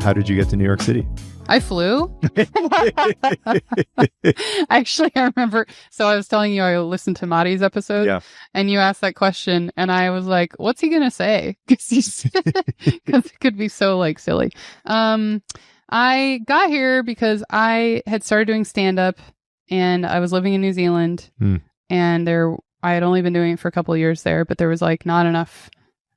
How did you get to New York City? I flew. Actually, I remember. So I was telling you I listened to Mari's episode, and you asked that question, and I was like, "What's he gonna say?" Because it could be so like silly. I got here because I had started doing stand up, and I was living in New Zealand, and I had only been doing it for a couple of years there, but there was like not enough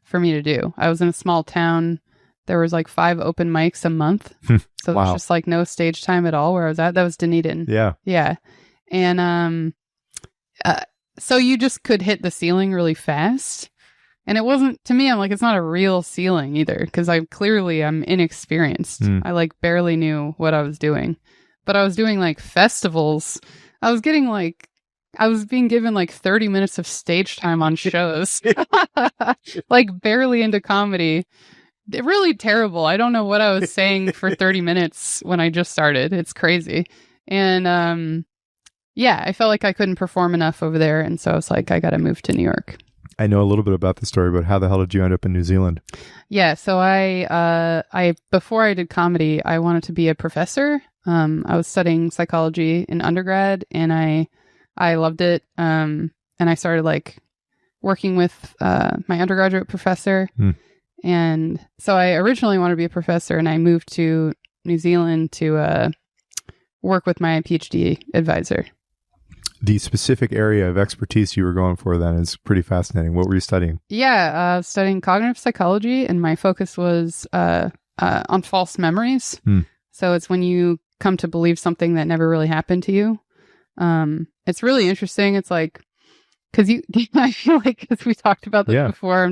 for me to do. I was in a small town. There was like 5 open mics a month. So it was just like no stage time at all where I was at. That was Dunedin. Yeah. Yeah. And so you just could hit the ceiling really fast. And it wasn't, to me, I'm like, it's not a real ceiling either, because I'm inexperienced. I like barely knew what I was doing. But I was doing like festivals. I was being given like 30 minutes of stage time on shows. Like barely into comedy. Really terrible. I don't know what I was saying for 30 minutes when I just started. It's crazy. And I felt like I couldn't perform enough over there. And so I was like, I got to move to New York. I know a little bit about the story, but how the hell did you end up in New Zealand? Yeah. So I before I did comedy, I wanted to be a professor. I was studying psychology in undergrad, and I loved it. And I started like working with my undergraduate professor. And so I originally wanted to be a professor, and I moved to New Zealand to work with my PhD advisor. The specific area of expertise you were going for then is pretty fascinating. What were you studying? Yeah, studying cognitive psychology, and my focus was on false memories. So it's when you come to believe something that never really happened to you. It's really interesting. It's like, because I feel like, because we talked about this before,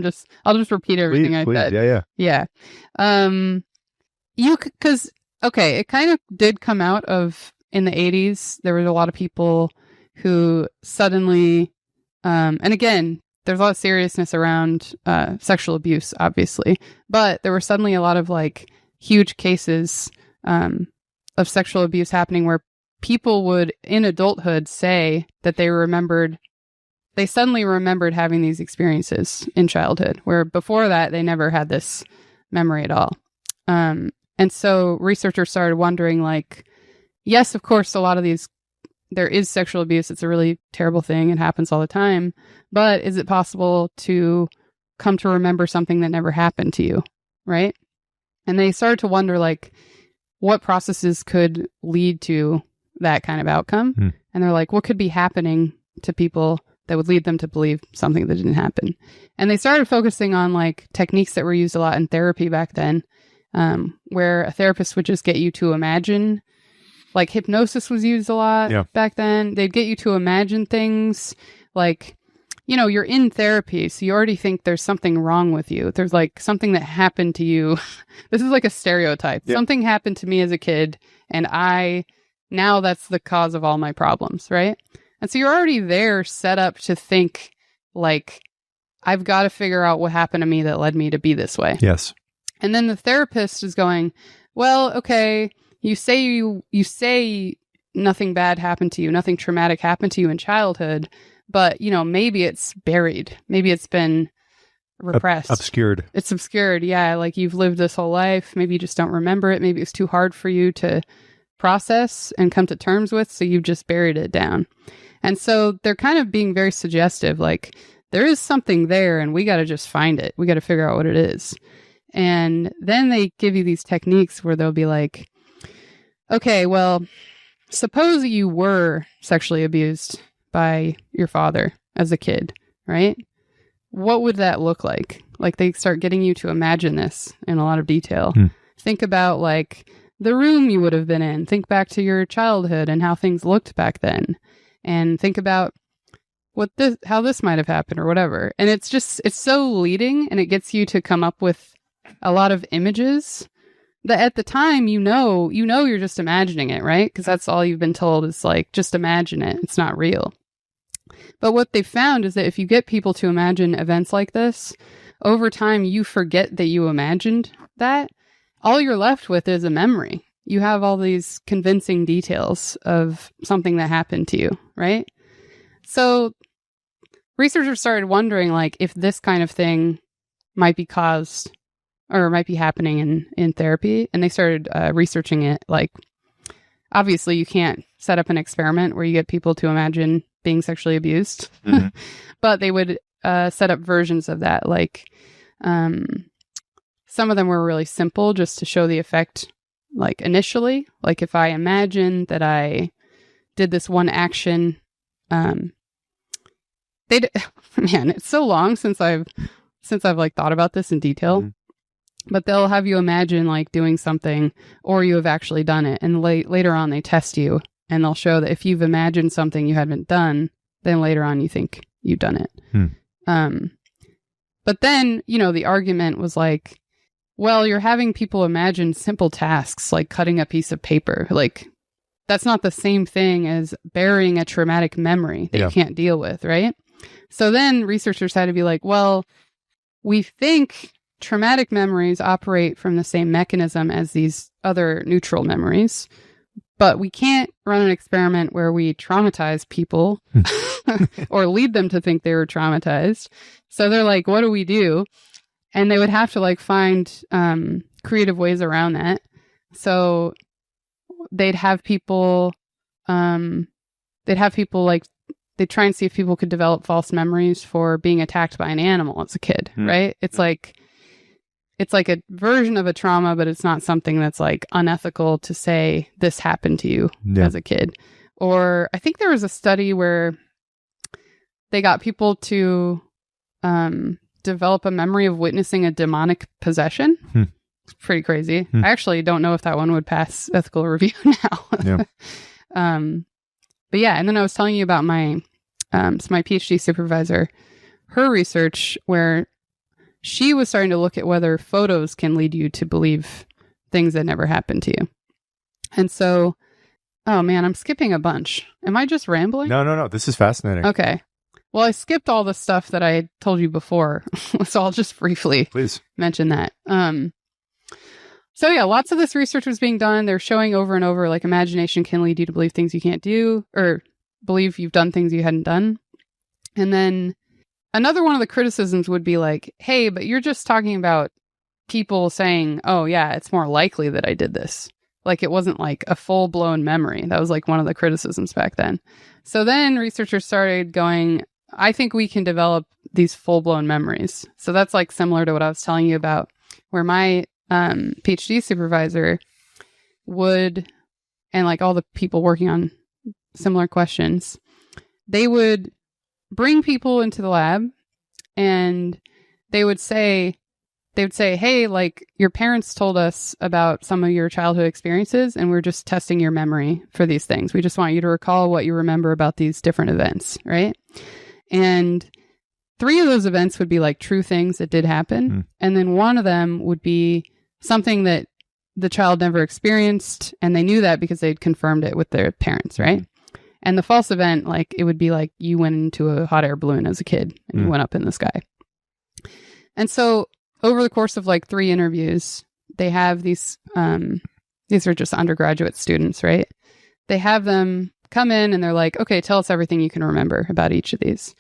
I'll just repeat everything I said. Yeah. It kind of did come out of, in the 80s, there was a lot of people who suddenly, and again, there's a lot of seriousness around sexual abuse, obviously, but there were suddenly a lot of like huge cases of sexual abuse happening where people would, in adulthood, say that they suddenly remembered having these experiences in childhood, where before that, they never had this memory at all. And so researchers started wondering, like, yes, of course, a lot of these, there is sexual abuse. It's a really terrible thing. It happens all the time. But is it possible to come to remember something that never happened to you? Right? And they started to wonder, like, what processes could lead to that kind of outcome. And they're like, what could be happening to people that would lead them to believe something that didn't happen? And they started focusing on like techniques that were used a lot in therapy back then, where a therapist would just get you to imagine, like hypnosis was used a lot back then. They'd get you to imagine things like, you're in therapy, so you already think there's something wrong with you. There's like something that happened to you. This is like a stereotype. Something happened to me as a kid, and now that's the cause of all my problems, right? And so you're already there set up to think like, I've got to figure out what happened to me that led me to be this way. Yes. And then the therapist is going, well, okay, you say nothing bad happened to you, nothing traumatic happened to you in childhood, but maybe it's buried. Maybe it's been repressed. Obscured. It's obscured. Yeah. Like you've lived this whole life. Maybe you just don't remember it. Maybe it's too hard for you to process and come to terms with, so you've just buried it down. And so they're kind of being very suggestive, like there is something there and we got to just find it. We got to figure out what it is. And then they give you these techniques where they'll be like, okay, well, suppose you were sexually abused by your father as a kid, right? What would that look like? Like they start getting you to imagine this in a lot of detail. Think about like the room you would have been in. Think back to your childhood and how things looked back then. And think about how this might have happened or whatever. And it's so leading, and it gets you to come up with a lot of images that at the time, you're just imagining it, right? Because that's all you've been told is like, just imagine it. It's not real. But what they found is that if you get people to imagine events like this, over time, you forget that you imagined that. All you're left with is a memory. You have all these convincing details of something that happened to you, right? So researchers started wondering, like, if this kind of thing might be caused or might be happening in therapy. And they started researching it. Like, obviously, you can't set up an experiment where you get people to imagine being sexually abused, but they would set up versions of that. Like, some of them were really simple just to show the effect, like initially. Like, if I imagine that I did this one action, man, it's so long since I've like thought about this in detail. But they'll have you imagine like doing something, or you have actually done it. And later on, they test you, and they'll show that if you've imagined something you haven't done, then later on you think you've done it. But then, the argument was like, well, you're having people imagine simple tasks like cutting a piece of paper. Like, that's not the same thing as burying a traumatic memory that you can't deal with, right? So then researchers had to be like, well, we think traumatic memories operate from the same mechanism as these other neutral memories, but we can't run an experiment where we traumatize people or lead them to think they were traumatized. So they're like, what do we do? And they would have to like find creative ways around that. So they'd have people like, they'd try and see if people could develop false memories for being attacked by an animal as a kid, right? It's like a version of a trauma, but it's not something that's like unethical to say this happened to you as a kid. Or I think there was a study where they got people to develop a memory of witnessing a demonic possession. It's pretty crazy. I actually don't know if that one would pass ethical review now. But yeah, and then I was telling you about my PhD supervisor, her research where she was starting to look at whether photos can lead you to believe things that never happened to you. And so, oh man, I'm skipping a bunch. Am I just rambling? No. This is fascinating. Okay. Well, I skipped all the stuff that I told you before, so I'll just briefly mention that. So yeah, lots of this research was being done. They're showing over and over, like, imagination can lead you to believe things you can't do, or believe you've done things you hadn't done. And then another one of the criticisms would be like, hey, but you're just talking about people saying, oh yeah, it's more likely that I did this. Like, it wasn't like a full-blown memory. That was like one of the criticisms back then. So then researchers started going, I think we can develop these full-blown memories. So that's like similar to what I was telling you about, where my PhD supervisor would, and like all the people working on similar questions, they would bring people into the lab and they would say, hey, like, your parents told us about some of your childhood experiences and we're just testing your memory for these things. We just want you to recall what you remember about these different events, right? And 3 of those events would be like true things that did happen. And then one of them would be something that the child never experienced, and they knew that because they'd confirmed it with their parents, right? And the false event, like, it would be like you went into a hot air balloon as a kid and you went up in the sky. And so over the course of like 3 interviews, they have these are just undergraduate students, right? They have them come in and they're like, okay, tell us everything you can remember about each of these.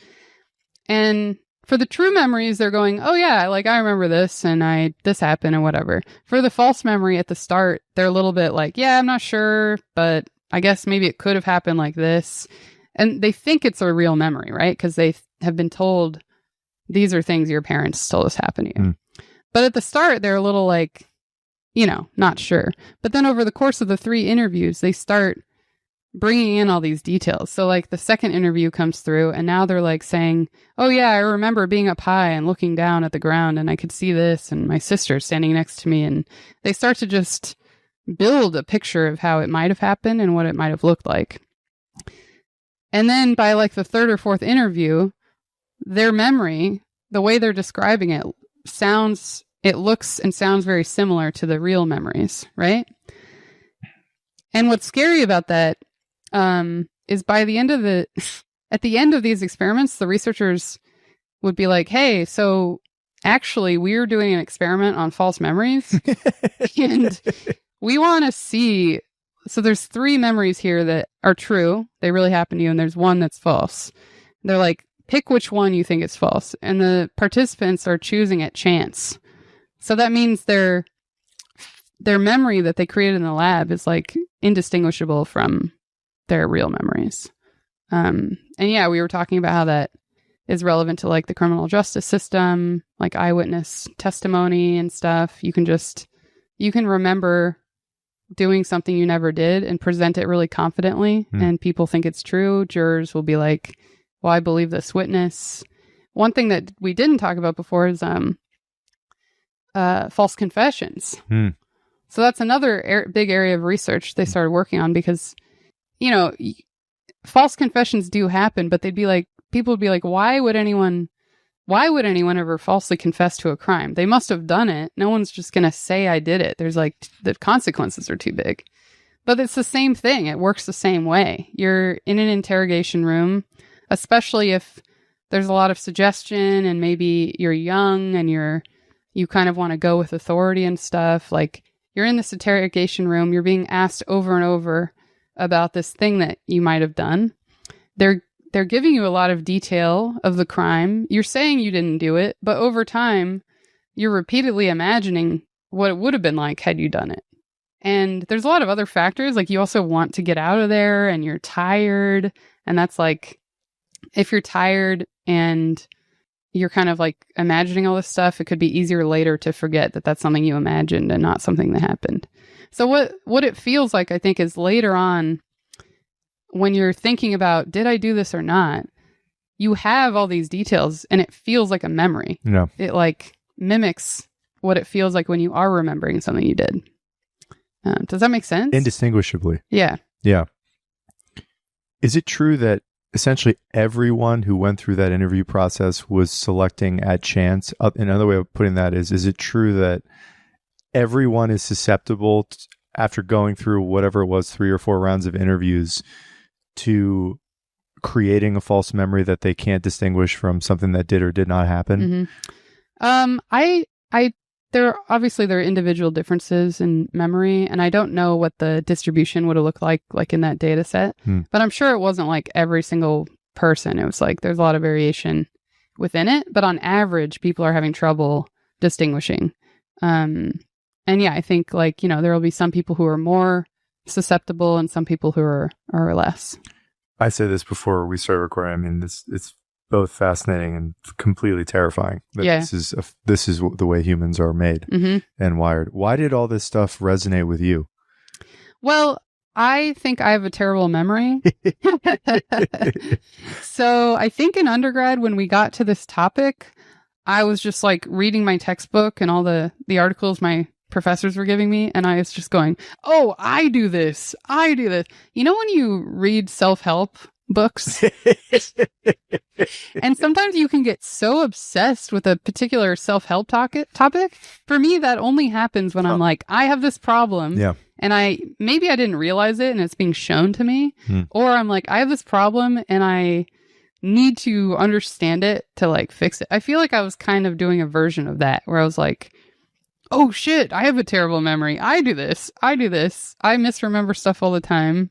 And for the true memories, they're going, oh yeah, like, I remember this and this happened and whatever. For the false memory at the start, they're a little bit like, yeah, I'm not sure, but I guess maybe it could have happened like this. And they think it's a real memory, right? Because they have been told these are things your parents told us happened to you. But at the start, they're a little like, not sure. But then over the course of the 3 interviews, they start bringing in all these details. So like the second interview comes through and now they're like saying, oh yeah, I remember being up high and looking down at the ground and I could see this and my sister standing next to me. And they start to just build a picture of how it might have happened and what it might have looked like. And then by like the 3rd or 4th interview, their memory, the way they're describing it, looks and sounds very similar to the real memories, right? And what's scary about that is by the end of at the end of these experiments, the researchers would be like, hey, so actually we're doing an experiment on false memories and we want to see, so there's 3 memories here that are true. They really happened to you. And there's one that's false. They're like, pick which one you think is false. And the participants are choosing at chance So that means their memory that they created in the lab is like indistinguishable from their real memories. And yeah, we were talking about how that is relevant to like the criminal justice system, like eyewitness testimony and stuff. You can remember doing something you never did and present it really confidently, and people think it's true. Jurors will be like, well, I believe this witness. One thing that we didn't talk about before is false confessions. So that's another big area of research they started working on, because, you know, false confessions do happen, but people would be like, why would anyone ever falsely confess to a crime? They must have done it. No one's just going to say I did it. There's like, the consequences are too big. But it's the same thing. It works the same way. You're in an interrogation room, especially if there's a lot of suggestion and maybe you're young and you kind of want to go with authority and stuff. Like, you're in this interrogation room, you're being asked over and over about this thing that you might have done. They're giving you a lot of detail of the crime. You're saying you didn't do it, but over time, you're repeatedly imagining what it would have been like had you done it. And there's a lot of other factors. Like, you also want to get out of there and you're tired. And that's like, if you're tired and you're kind of like imagining all this stuff, it could be easier later to forget that that's something you imagined and not something that happened. So what it feels like, I think, is later on, when you're thinking about, did I do this or not, you have all these details and it feels like a memory. Yeah. It like mimics what it feels like when you are remembering something you did. Does that make sense? Indistinguishably. Yeah. Yeah. Is it true that essentially everyone who went through that interview process was selecting at chance? Another way of putting that is it true that everyone is susceptible after going through whatever it was, 3 or 4 rounds of interviews, to creating a false memory that they can't distinguish from something that did or did not happen? There are individual differences in memory, and I don't know what the distribution would have looked like in that data set, but I'm sure it wasn't like every single person. It was like, there's a lot of variation within it, but on average, people are having trouble distinguishing. And yeah, I think like, you know, there will be some people who are more susceptible and some people who are less. I said this before we started recording. I mean, it's both fascinating and completely terrifying. Yeah. This is the way humans are made and wired. Why did all this stuff resonate with you? Well, I think I have a terrible memory. So I think in undergrad, when we got to this topic, I was just like reading my textbook and all the articles my professors were giving me, and I was just going, oh, I do this. You know, when you read self-help books and sometimes you can get so obsessed with a particular self-help topic. For me, that only happens when I'm like, I have this problem, and maybe I didn't realize it and it's being shown to me, or I'm like, I have this problem and I need to understand it to like fix it. I feel like I was kind of doing a version of that where I was like, oh shit, I have a terrible memory. I do this. I misremember stuff all the time.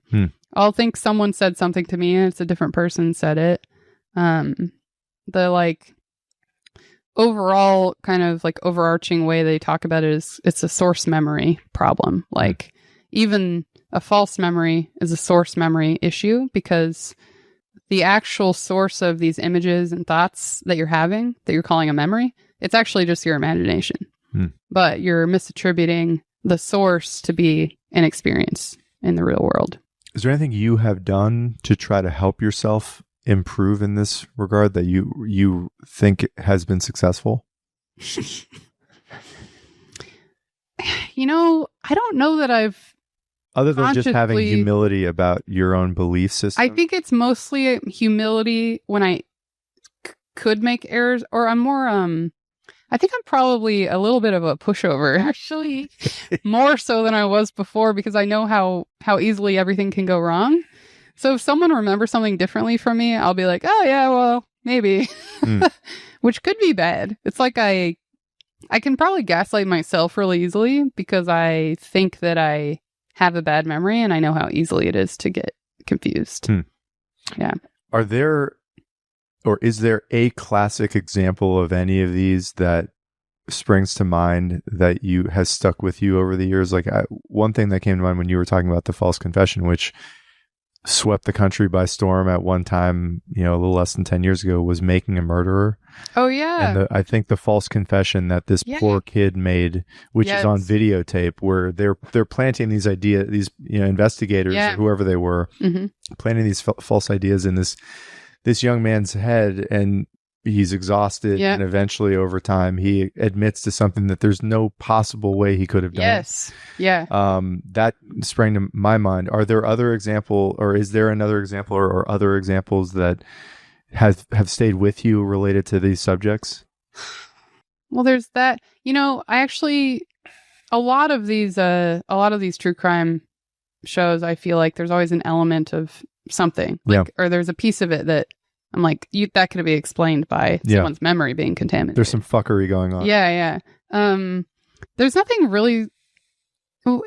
I'll think someone said something to me and it's a different person said it. The like overall kind of like overarching way they talk about it is it's a source memory problem. Like even a false memory is a source memory issue, because the actual source of these images and thoughts that you're having, that you're calling a memory, it's actually just your imagination. But you're misattributing the source to be an experience in the real world. Is there anything you have done to try to help yourself improve in this regard that you think has been successful? You know, I don't know that I've other than just having humility about your own belief system. I think it's mostly humility when I could make errors, or I'm more I think I'm probably a little bit of a pushover, actually, more so than I was before, because I know how easily everything can go wrong. So if someone remembers something differently from me, I'll be like, oh yeah, well, maybe, which could be bad. It's like I can probably gaslight myself really easily because I think that I have a bad memory and I know how easily it is to get confused. Yeah. Are there... Or is there a classic example of any of these that springs to mind that has stuck with you over the years? Like one thing that came to mind when you were talking about the false confession, which swept the country by storm at one time, a little less than 10 years ago, was Making a Murderer. Oh, yeah. And I think the false confession that this poor kid made, which is on videotape, where they're planting these ideas, these investigators or whoever they were, planting these false ideas in this young man's head, and he's exhausted, and eventually over time he admits to something that there's no possible way he could have done. Yes. Yeah. That sprang to my mind. Are there other example, or is there another example, or other examples that have stayed with you related to these subjects? Well, there's that. I actually, a lot of these true crime shows, I feel like there's always an element of something, or there's a piece of it that I'm like, that could be explained by someone's memory being contaminated. There's some fuckery going on. Yeah. There's nothing really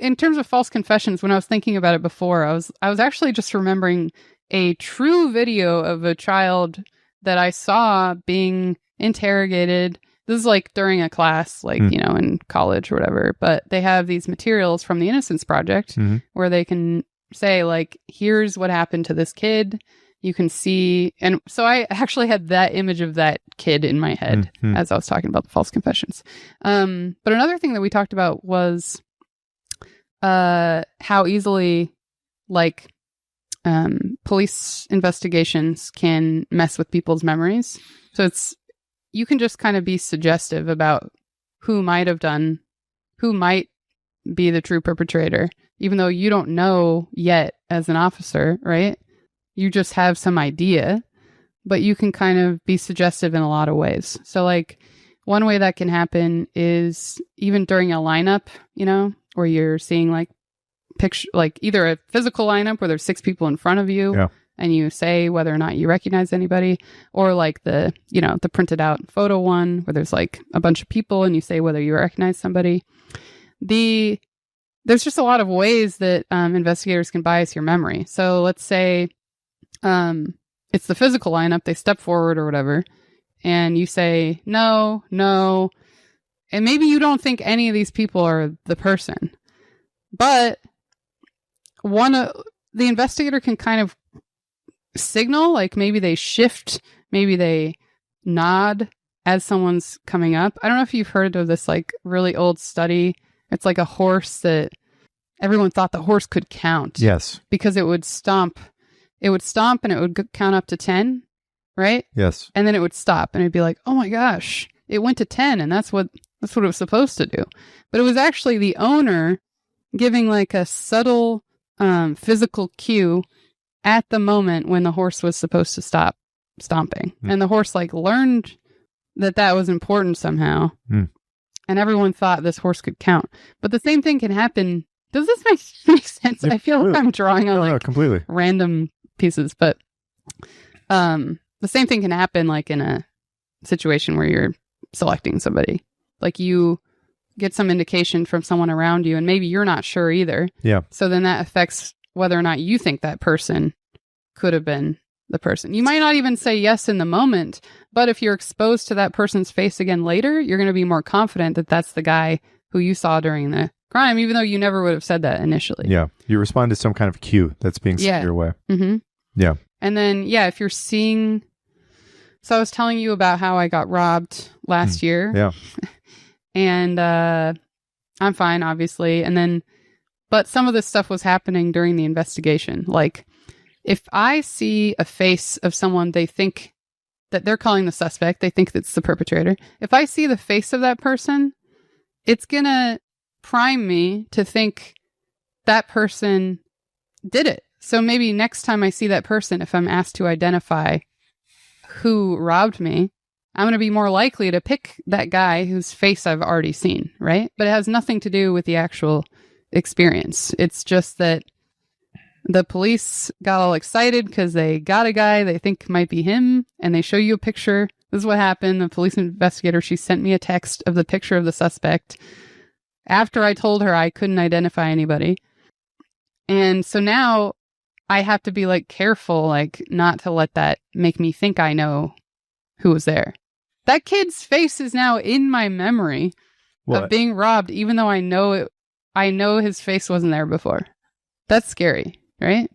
in terms of false confessions. When I was thinking about it before, I was actually just remembering a true video of a child that I saw being interrogated. This is like during a class, like, in college or whatever, but they have these materials from the Innocence Project where they can say, like, here's what happened to this kid. You can see, and so I actually had that image of that kid in my head as I was talking about the false confessions. But another thing that we talked about was how easily, like, police investigations can mess with people's memories. So you can just kind of be suggestive about who might be the true perpetrator, even though you don't know yet as an officer, right? You just have some idea, but you can kind of be suggestive in a lot of ways. So, like, one way that can happen is even during a lineup, where you're seeing like either a physical lineup where there's 6 people in front of you and you say whether or not you recognize anybody, or like the printed out photo one where there's like a bunch of people and you say whether you recognize somebody. There's just a lot of ways that investigators can bias your memory. So let's say it's the physical lineup, they step forward or whatever, and you say, no, and maybe you don't think any of these people are the person, but the investigator can kind of signal, like maybe they shift, maybe they nod as someone's coming up. I don't know if you've heard of this like really old study. It's like a horse that everyone thought the horse could count. Yes. Because it would stomp and it would count up to 10, right? Yes. And then it would stop and it'd be like, oh my gosh, it went to 10 and that's what it was supposed to do. But it was actually the owner giving like a subtle physical cue at the moment when the horse was supposed to stop stomping. And the horse like learned that was important somehow. And everyone thought this horse could count. But the same thing can happen. Does this make sense? I feel like I'm drawing on completely random pieces, but the same thing can happen like in a situation where you're selecting somebody. Like you get some indication from someone around you and maybe you're not sure either. Yeah. So then that affects whether or not you think that person could have been the person. You might not even say yes in the moment, but if you're exposed to that person's face again later, you're going to be more confident that that's the guy who you saw during the crime, even though you never would have said that initially. Yeah. You respond to some kind of cue that's being sent your way. Yeah. And then, if you're seeing... So I was telling you about how I got robbed last year. Yeah. And I'm fine, obviously. But some of this stuff was happening during the investigation. Like, if I see a face of someone they think that they're calling the suspect, they think that's the perpetrator. If I see the face of that person, it's going to prime me to think that person did it. So maybe next time I see that person, if I'm asked to identify who robbed me, I'm going to be more likely to pick that guy whose face I've already seen, right? But it has nothing to do with the actual experience. It's just that the police got all excited because they got a guy they think might be him, and they show you a picture. This is what happened. The police investigator, she sent me a text of the picture of the suspect after I told her I couldn't identify anybody. And so now I have to be like careful, like not to let that make me think I know who was there. That kid's face is now in my memory of being robbed, even though I know his face wasn't there before. That's scary, right?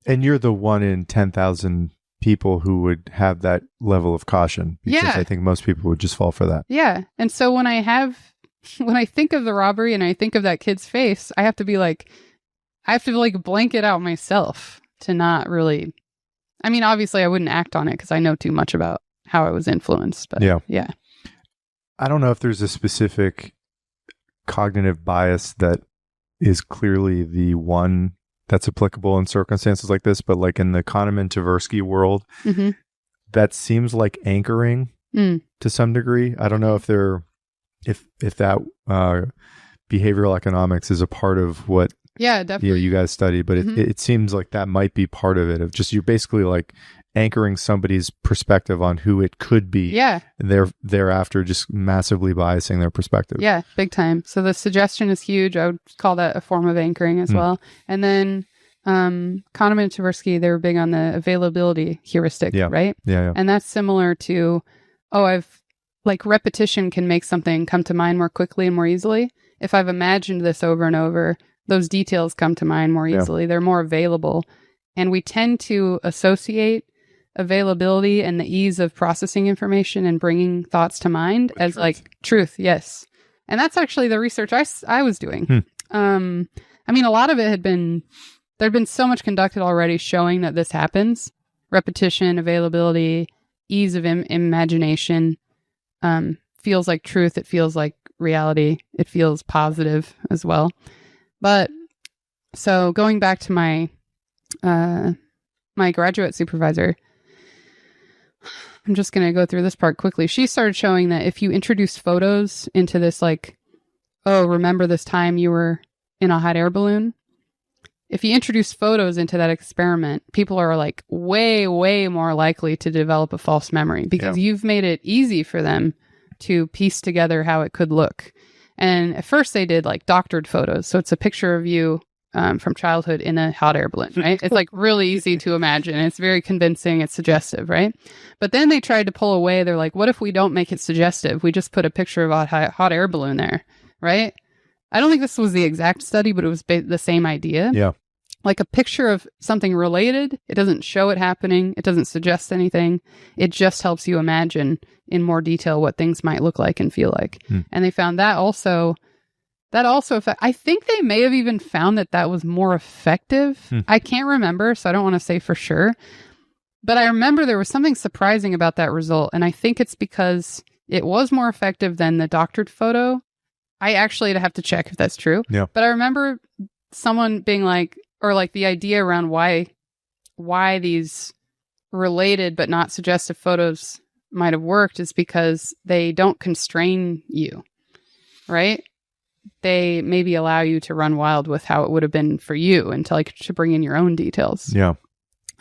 And you're the one in 10,000 people who would have that level of caution. Because I think most people would just fall for that. Yeah. And so when I think of the robbery and I think of that kid's face, I have to blank it out myself to not really. I mean, obviously I wouldn't act on it because I know too much about how I was influenced. But yeah. I don't know if there's a specific cognitive bias that is clearly the one that's applicable in circumstances like this, but like in the Kahneman-Tversky world, that seems like anchoring to some degree. I don't know if that behavioral economics is a part of what definitely you guys study, but it seems like that might be part of it, of just you're basically like anchoring somebody's perspective on who it could be. Yeah. And thereafter just massively biasing their perspective. Yeah, big time. So the suggestion is huge. I would call that a form of anchoring as well. And then Kahneman and Tversky, they were big on the availability heuristic, right? Yeah. And that's similar to, repetition can make something come to mind more quickly and more easily. If I've imagined this over and over, those details come to mind more easily. They're more available. And we tend to associate availability and the ease of processing information and bringing thoughts to mind as like truth. Yes. And that's actually the research I was doing. I mean, a lot of it there'd been so much conducted already showing that this happens. Repetition, availability, ease of imagination, feels like truth. It feels like reality. It feels positive as well. But so going back to my graduate supervisor, I'm just going to go through this part quickly. She started showing that if you introduce photos into this, like, oh, remember this time you were in a hot air balloon? If you introduce photos into that experiment, people are like way, way more likely to develop a false memory because you've made it easy for them to piece together how it could look. And at first they did like doctored photos. So it's a picture of you from childhood in a hot air balloon, right? It's like really easy to imagine. It's very convincing. It's suggestive, right? But then they tried to pull away. They're like, what if we don't make it suggestive? We just put a picture of a hot air balloon there, right? I don't think this was the exact study, but it was the same idea. Yeah. Like a picture of something related. It doesn't show it happening. It doesn't suggest anything. It just helps you imagine in more detail what things might look like and feel like. And they found that also, I think they may have even found that was more effective. I can't remember, so I don't want to say for sure. But I remember there was something surprising about that result. And I think it's because it was more effective than the doctored photo. I actually have to check if that's true. Yeah. But I remember someone being like, or like the idea around why these related but not suggestive photos might have worked is because they don't constrain you, right? They maybe allow you to run wild with how it would have been for you and to bring in your own details. Yeah.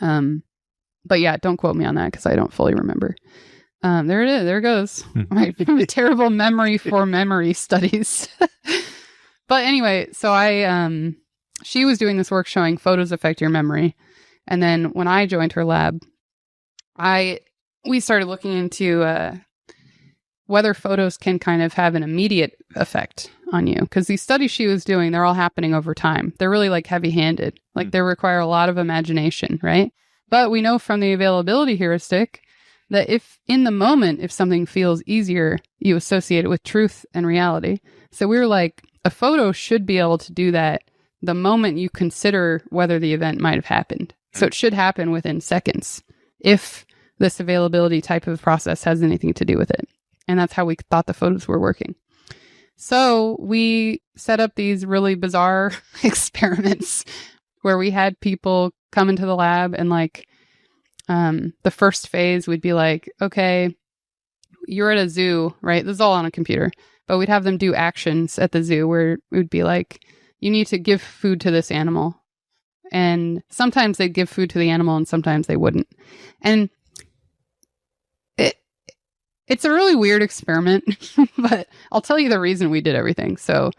But yeah, don't quote me on that because I don't fully remember. There it is. There it goes. My terrible memory for memory studies. But anyway, so she was doing this work showing photos affect your memory. And then when I joined her lab, we started looking into whether photos can kind of have an immediate effect on you. Because these studies she was doing, they're all happening over time. They're really like heavy-handed. Like they require a lot of imagination, right? But we know from the availability heuristic that if in the moment, if something feels easier, you associate it with truth and reality. So we were like, a photo should be able to do that the moment you consider whether the event might have happened. So it should happen within seconds if this availability type of process has anything to do with it. And that's how we thought the photos were working. So we set up these really bizarre experiments where we had people come into the lab and like the first phase would be like, okay, you're at a zoo, right? This is all on a computer. But we'd have them do actions at the zoo where it would be like, you need to give food to this animal. And sometimes they'd give food to the animal and sometimes they wouldn't. And it's a really weird experiment, but I'll tell you the reason we did everything. So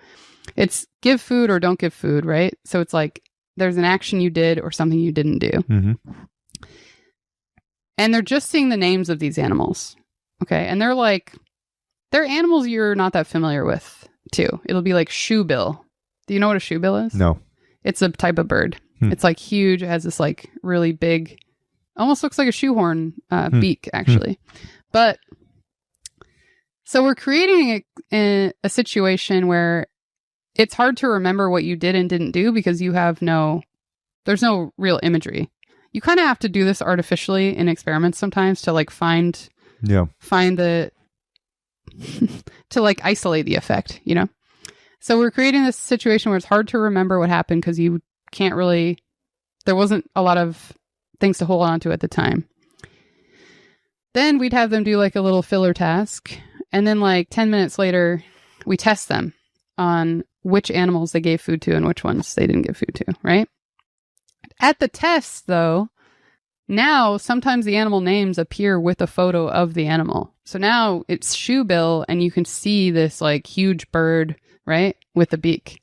it's give food or don't give food, right? So it's like there's an action you did or something you didn't do. Mm-hmm. And they're just seeing the names of these animals. Okay. And they're animals you're not that familiar with, too. It'll be like shoebill. Do you know what a shoebill is? No. It's a type of bird. It's like huge. It has this like really big, almost looks like a shoehorn beak, actually. But so we're creating a situation where it's hard to remember what you did and didn't do because there's no real imagery. You kind of have to do this artificially in experiments sometimes to like find the to like isolate the effect, you know? So we're creating this situation where it's hard to remember what happened because you can't really, there wasn't a lot of things to hold on to at the time. Then we'd have them do like a little filler task. And then like 10 minutes later, we test them on which animals they gave food to and which ones they didn't give food to, right? At the test, though, now sometimes the animal names appear with a photo of the animal. So now it's shoebill and you can see this like huge bird, right, with a beak.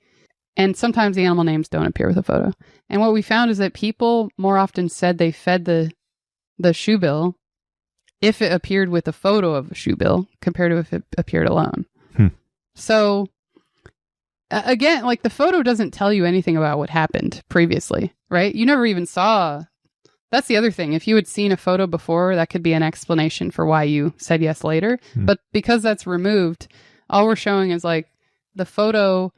And sometimes the animal names don't appear with a photo. And what we found is that people more often said they fed the shoebill if it appeared with a photo of a shoebill compared to if it appeared alone. So again, like the photo doesn't tell you anything about what happened previously, right? You never even saw. That's the other thing. If you had seen a photo before, that could be an explanation for why you said yes later. But because that's removed, all we're showing is like the photo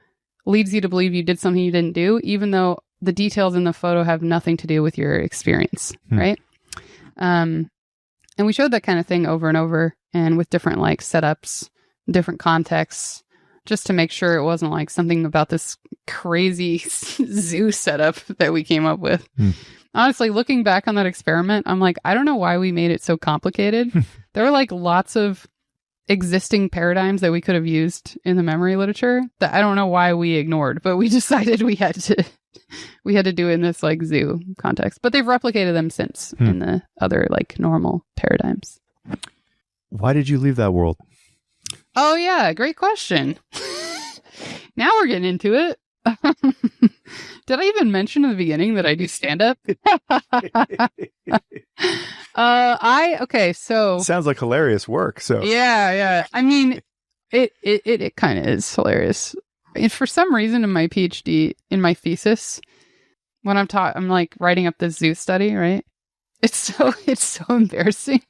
leads you to believe you did something you didn't do, even though the details in the photo have nothing to do with your experience, right? And we showed that kind of thing over and over and with different like setups, different contexts, just to make sure it wasn't like something about this crazy zoo setup that we came up with. Honestly, looking back on that experiment, I'm like, I don't know why we made it so complicated. There were like lots of existing paradigms that we could have used in the memory literature that I don't know why we ignored, but we decided we had to do it in this like zoo context. But they've replicated them since in the other like normal paradigms. Why did you leave that world? Oh yeah, great question. Now we're getting into it. Did I even mention in the beginning that I do stand-up? Okay, so sounds like hilarious work. So yeah. I mean, it kind of is hilarious. And for some reason, in my PhD, in my thesis, when I'm like writing up this zoo study, right? It's so embarrassing.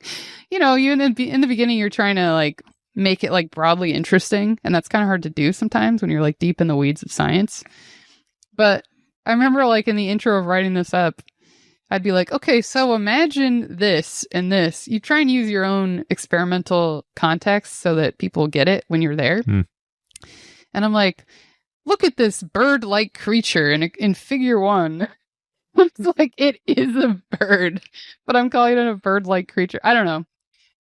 You know, you in the beginning, you're trying to like make it like broadly interesting, and that's kind of hard to do sometimes when you're like deep in the weeds of science. But I remember like in the intro of writing this up, I'd be like, okay, so imagine this and this. You try and use your own experimental context so that people get it when you're there. And I'm like, look at this bird-like creature in figure 1. It's like, it is a bird, but I'm calling it a bird-like creature. I don't know.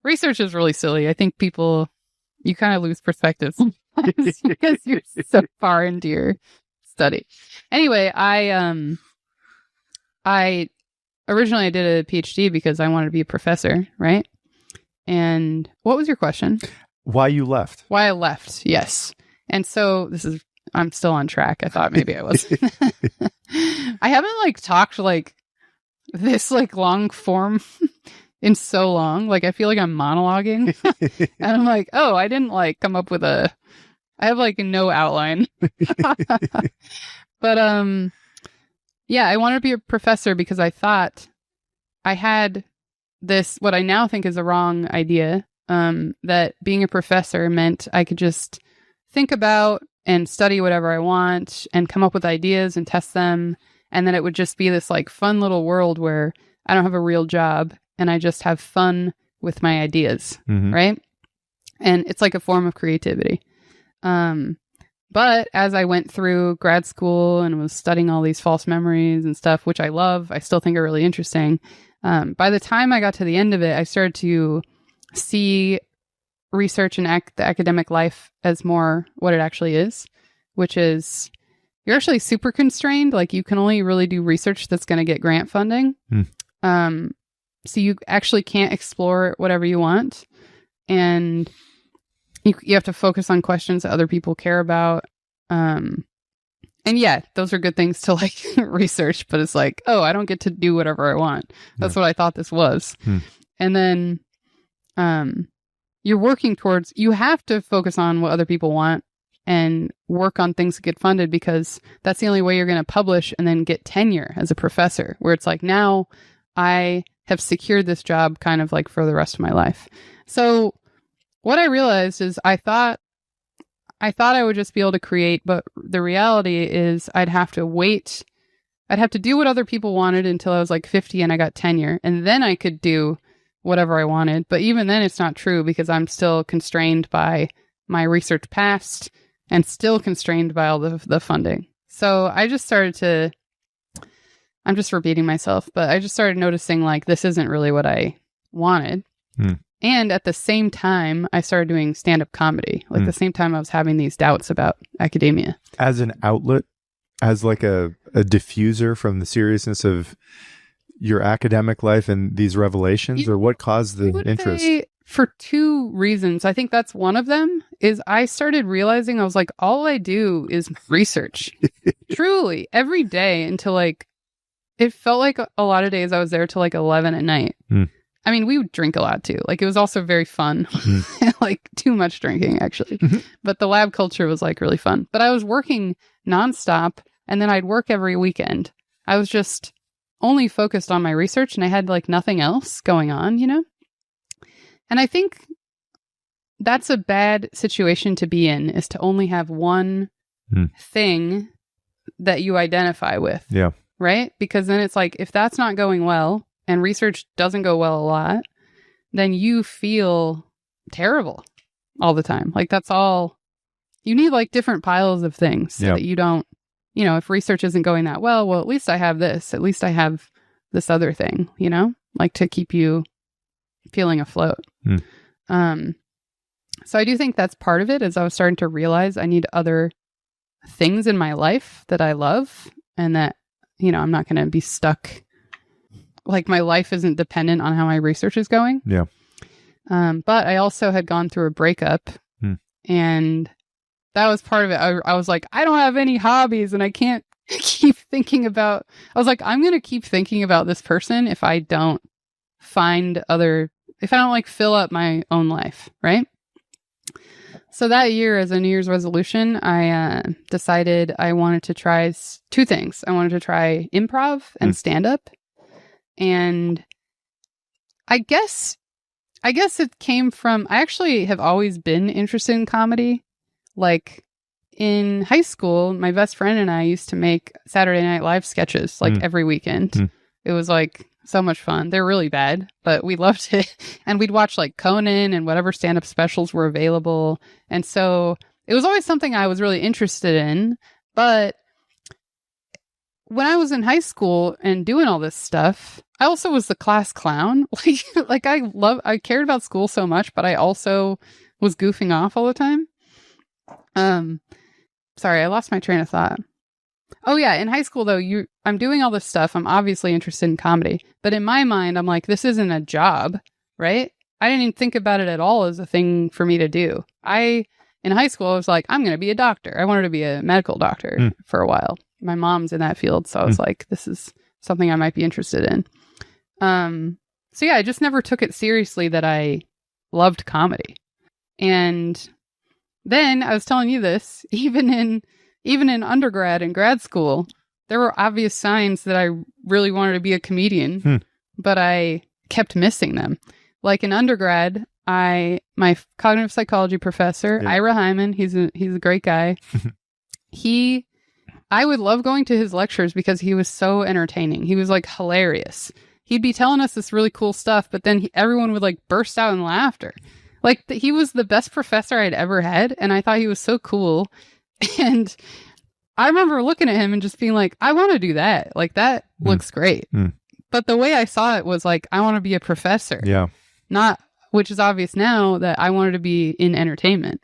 Research is really silly. I think you kind of lose perspective sometimes because you're so far into your study. Anyway, I originally did a PhD because I wanted to be a professor, right? And what was your question? Why you left? Why I left, yes. And so I'm still on track. I thought maybe I was. I haven't like talked like this like long form in so long. Like I feel like I'm monologuing. And I'm like, oh, I didn't like come up with I have like no outline. But yeah, I wanted to be a professor because I thought I had this, what I now think is a wrong idea, that being a professor meant I could just think about and study whatever I want and come up with ideas and test them. And then it would just be this like fun little world where I don't have a real job and I just have fun with my ideas, right? And it's like a form of creativity. But as I went through grad school and was studying all these false memories and stuff, which I love, I still think are really interesting. By the time I got to the end of it, I started to see research and the academic life as more what it actually is, which is you're actually super constrained. Like you can only really do research that's going to get grant funding. So you actually can't explore whatever you want. And you have to focus on questions that other people care about. And yeah, those are good things to like research, but it's like, oh, I don't get to do whatever I want. That's what I thought this was. And then, you're working towards, you have to focus on what other people want and work on things that get funded, because that's the only way you're going to publish and then get tenure as a professor, where it's like, now I have secured this job kind of like for the rest of my life. So what I realized is I thought I would just be able to create, but the reality is I'd have to wait. I'd have to do what other people wanted until I was like 50 and I got tenure, and then I could do whatever I wanted. But even then it's not true, because I'm still constrained by my research past and still constrained by all the funding. So I just started to, I'm just repeating myself, but I just started noticing like this isn't really what I wanted. And at the same time, I started doing stand-up comedy. Like the same time I was having these doubts about academia. As an outlet, as like a diffuser from the seriousness of your academic life and these revelations, or what caused the interest? For two reasons. I think that's one of them, is I started realizing I was like, all I do is research. Truly, every day until like, it felt like a lot of days I was there till like 11 at night. I mean, we would drink a lot too. Like, it was also very fun. Like, too much drinking, actually. But the lab culture was like really fun. But I was working nonstop, and then I'd work every weekend. I was just only focused on my research, and I had like nothing else going on, you know? And I think that's a bad situation to be in, is to only have one thing that you identify with. Yeah. Right? Because then it's like, if that's not going well and research doesn't go well a lot, then you feel terrible all the time. Like, that's all you need, like different piles of things so that you don't, you know, if research isn't going that well, at least I have this, at least I have this other thing, you know, like to keep you feeling afloat. So I do think that's part of it, is I was starting to realize I need other things in my life that I love, and that, you know, I'm not going to be stuck. Like, my life isn't dependent on how my research is going. Yeah. But I also had gone through a breakup, and that was part of it. I was like, I don't have any hobbies, and I can't keep thinking about, I was like, I'm going to keep thinking about this person if I don't find other, if I don't like fill up my own life. Right. So that year, as a New Year's resolution, I decided I wanted to try two things. I wanted to try improv and stand up. And I guess it came from, I actually have always been interested in comedy. Like, in high school, my best friend and I used to make Saturday Night Live sketches like every weekend. It was like so much fun. They're really bad, but we loved it. And we'd watch like Conan and whatever stand-up specials were available. And so it was always something I was really interested in. But when I was in high school and doing all this stuff, I also was the class clown. Like I cared about school so much, but I also was goofing off all the time. Sorry, I lost my train of thought. Oh yeah, in high school though, I'm doing all this stuff. I'm obviously interested in comedy, but in my mind, I'm like, this isn't a job, right? I didn't even think about it at all as a thing for me to do. In high school, I was like, I'm going to be a doctor. I wanted to be a medical doctor for a while. My mom's in that field, so I was like, this is something I might be interested in. So yeah, I just never took it seriously that I loved comedy. And then I was telling you this, even in undergrad and grad school, there were obvious signs that I really wanted to be a comedian, but I kept missing them. Like in undergrad, my cognitive psychology professor, Ira Hyman, he's a great guy. I would love going to his lectures because he was so entertaining. He was like hilarious. He'd be telling us this really cool stuff, but then everyone would like burst out in laughter. Like he was the best professor I'd ever had, and I thought he was so cool. And I remember looking at him and just being like, I want to do that. Like that looks great. But the way I saw it was like, I want to be a professor. Yeah. Not, which is obvious now, that I wanted to be in entertainment.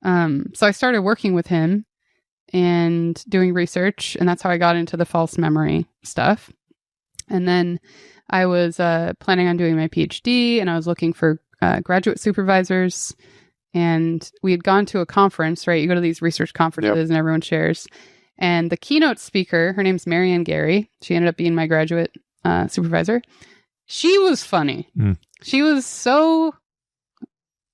So I started working with him and doing research, and that's how I got into the false memory stuff. And then I was planning on doing my PhD, and I was looking for graduate supervisors. And we had gone to a conference, right? You go to these research conferences and everyone shares. And the keynote speaker, her name's Marianne Gary. She ended up being my graduate supervisor. She was funny. She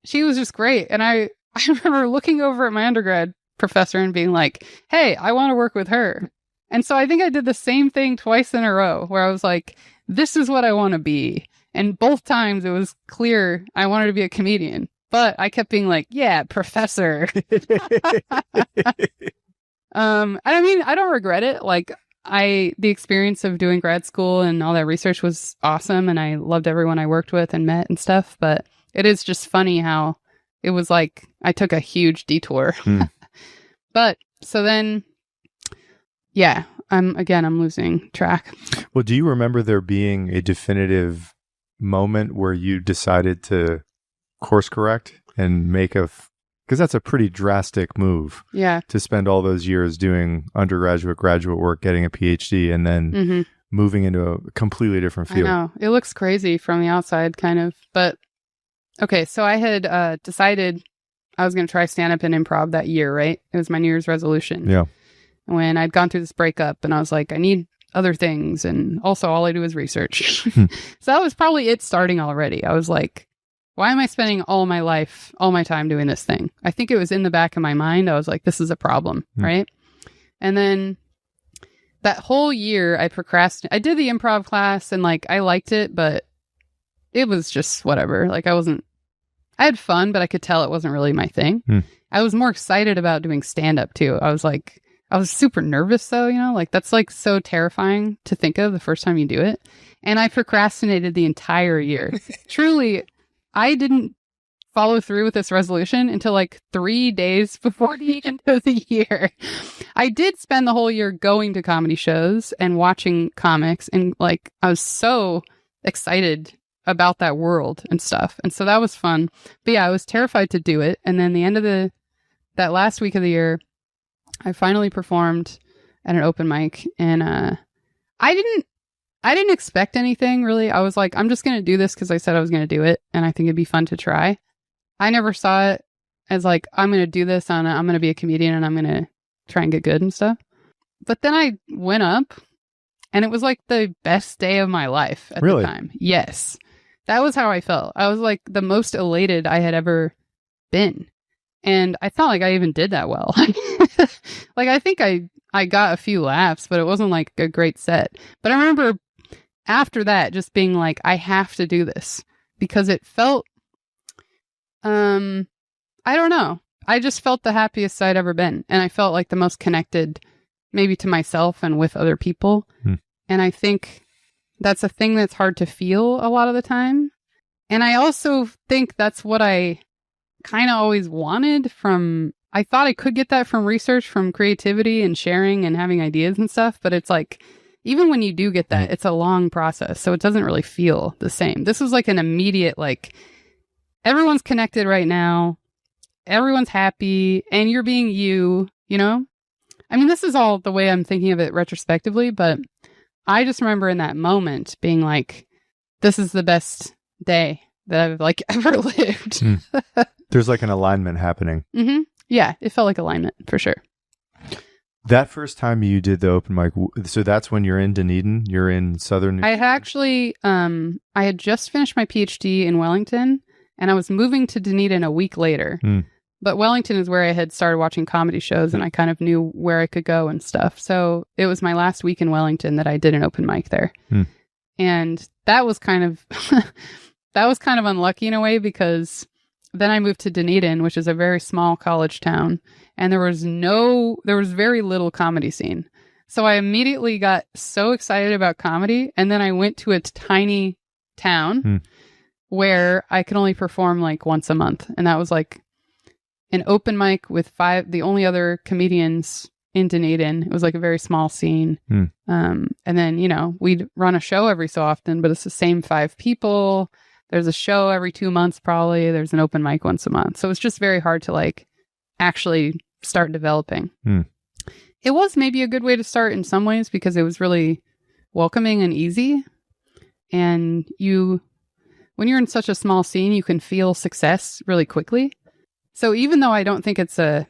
she was just great. And I remember looking over at my undergrad professor and being like, hey, I want to work with her. And so I think I did the same thing twice in a row where I was like, this is what I want to be. And both times it was clear I wanted to be a comedian. But I kept being like, yeah, professor. I mean, I don't regret it. Like, the experience of doing grad school and all that research was awesome. And I loved everyone I worked with and met and stuff. But it is just funny how it was like I took a huge detour. But so then, yeah, I'm losing track. Well, do you remember there being a definitive moment where you decided to course correct and make because that's a pretty drastic move. Yeah. To spend all those years doing undergraduate, graduate work, getting a PhD, and then moving into a completely different field. I know. It looks crazy from the outside, kind of. But, okay, so I had decided I was going to try stand-up and improv that year, right? It was my New Year's resolution. Yeah. When I'd gone through this breakup, and I was like, I need other things, and also all I do is research. So that was probably it starting already. I was like, why am I spending all my life, all my time doing this thing? I think it was in the back of my mind. I was like, this is a problem, right? And then that whole year I procrastinated. I did the improv class and like, I liked it, but it was just whatever. Like I had fun, but I could tell it wasn't really my thing. I was more excited about doing stand-up too. I was super nervous though, like that's like so terrifying to think of the first time you do it. And I procrastinated the entire year. Truly, I didn't follow through with this resolution until like 3 days before the end of the year. I did spend the whole year going to comedy shows and watching comics, and like I was so excited about that world and stuff. And so that was fun. But yeah, I was terrified to do it. And then the end of that last week of the year, I finally performed at an open mic, and I didn't expect anything really. I was like, I'm just going to do this because I said I was going to do it, and I think it'd be fun to try. I never saw it as like, I'm going to do this I'm going to be a comedian and I'm going to try and get good and stuff. But then I went up, and it was like the best day of my life at the time. Yes. That was how I felt. I was like the most elated I had ever been. And I felt like I even did that well. Like, I think I got a few laughs, but it wasn't like a great set. But I remember after that just being like, I have to do this, because it felt, I don't know. I just felt the happiest I'd ever been. And I felt like the most connected maybe to myself and with other people. And I think that's a thing that's hard to feel a lot of the time. And I also think that's what I kind of always wanted I thought I could get that from research, from creativity and sharing and having ideas and stuff. But it's like, even when you do get that, it's a long process. So it doesn't really feel the same. This was like an immediate, like, everyone's connected right now. Everyone's happy and you're being you, I mean, this is all the way I'm thinking of it retrospectively, but I just remember in that moment being like, this is the best day that I've like ever lived. There's like an alignment happening. Yeah, it felt like alignment for sure. That first time you did the open mic, so that's when you're in Dunedin, you're in southern. I had actually, I had just finished my PhD in Wellington, and I was moving to Dunedin a week later. But Wellington is where I had started watching comedy shows, and I kind of knew where I could go and stuff. So it was my last week in Wellington that I did an open mic there. And that was kind of unlucky in a way, because then I moved to Dunedin, which is a very small college town, and there was very little comedy scene. So I immediately got so excited about comedy, and then I went to a tiny town where I could only perform like once a month, and that was like an open mic with the only other comedians in Dunedin. It was like a very small scene. And then, we'd run a show every so often, but it's the same 5 people. There's a show every 2 months, probably. There's an open mic once a month. So it's just very hard to like actually start developing. It was maybe a good way to start in some ways, because it was really welcoming and easy. And when you're in such a small scene, you can feel success really quickly. So even though I don't think it's not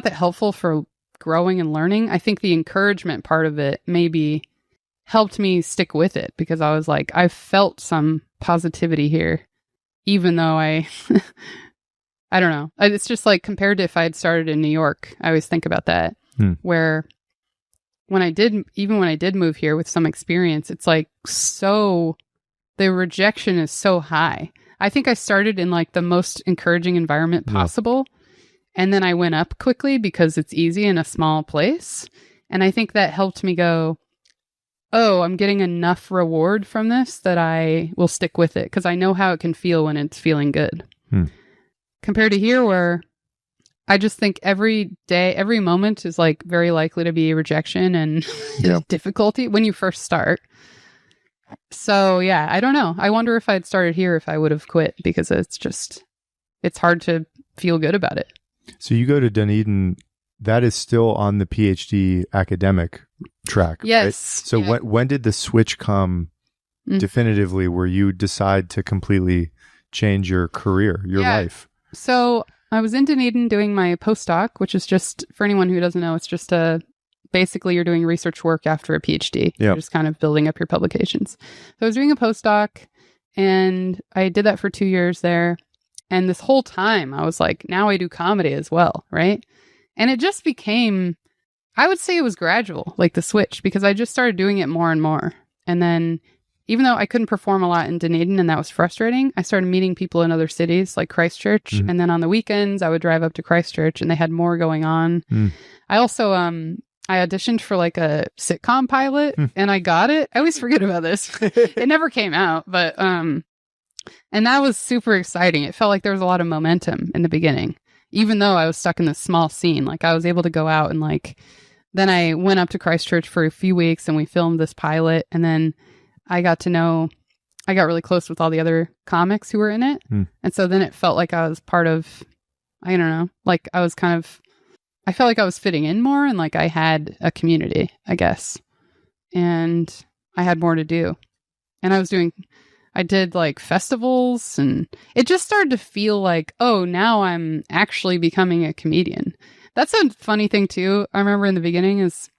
that helpful for growing and learning, I think the encouragement part of it maybe helped me stick with it, because I was like, I felt some positivity here. even though I don't know. It's just like compared to if I had started in New York, I always think about that. Where when I did move here with some experience, it's like the rejection is so high. I think I started in like the most encouraging environment possible. And then I went up quickly because it's easy in a small place. And I think that helped me go, oh, I'm getting enough reward from this that I will stick with it because I know how it can feel when it's feeling good. Compared to here where I just think every day, every moment is like very likely to be rejection and difficulty when you first start. So yeah, I don't know. I wonder if I'd started here, if I would have quit because it's hard to feel good about it. So you go to Dunedin, that is still on the PhD academic track. Yes. Right? So when did the switch come definitively where you decide to completely change your career, your life? So I was in Dunedin doing my postdoc, which is just, for anyone who doesn't know, it's just basically you're doing research work after a PhD. You're just kind of building up your publications. So I was doing a postdoc and I did that for 2 years there. And this whole time I was like, now I do comedy as well, right? And it just became, I would say it was gradual, like the switch, because I just started doing it more and more. And then even though I couldn't perform a lot in Dunedin and that was frustrating, I started meeting people in other cities like Christchurch. And then on the weekends, I would drive up to Christchurch and they had more going on. I also, I auditioned for like a sitcom pilot and I got it. I always forget about this. It never came out, but, and that was super exciting. It felt like there was a lot of momentum in the beginning, even though I was stuck in this small scene. Like I was able to go out and like, then I went up to Christchurch for a few weeks and we filmed this pilot. And then I got really close with all the other comics who were in it. And so then it felt like I was part of, I don't know, like I felt like I was fitting in more and like I had a community, I guess. And I had more to do. And I did like festivals and it just started to feel like, oh, now I'm actually becoming a comedian. That's a funny thing too. I remember in the beginning is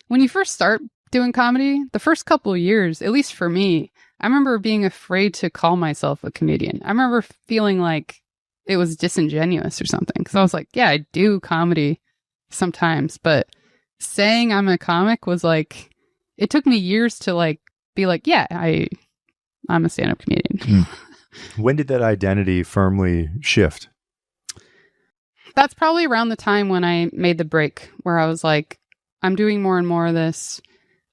when you first start doing comedy, the first couple of years, at least for me, I remember being afraid to call myself a comedian. I remember feeling like it was disingenuous or something. Because I was like, yeah, I do comedy sometimes. But saying I'm a comic was like, it took me years to like be like, yeah, I'm a stand-up comedian. When did that identity firmly shift? That's probably around the time when I made the break where I was like, I'm doing more and more of this.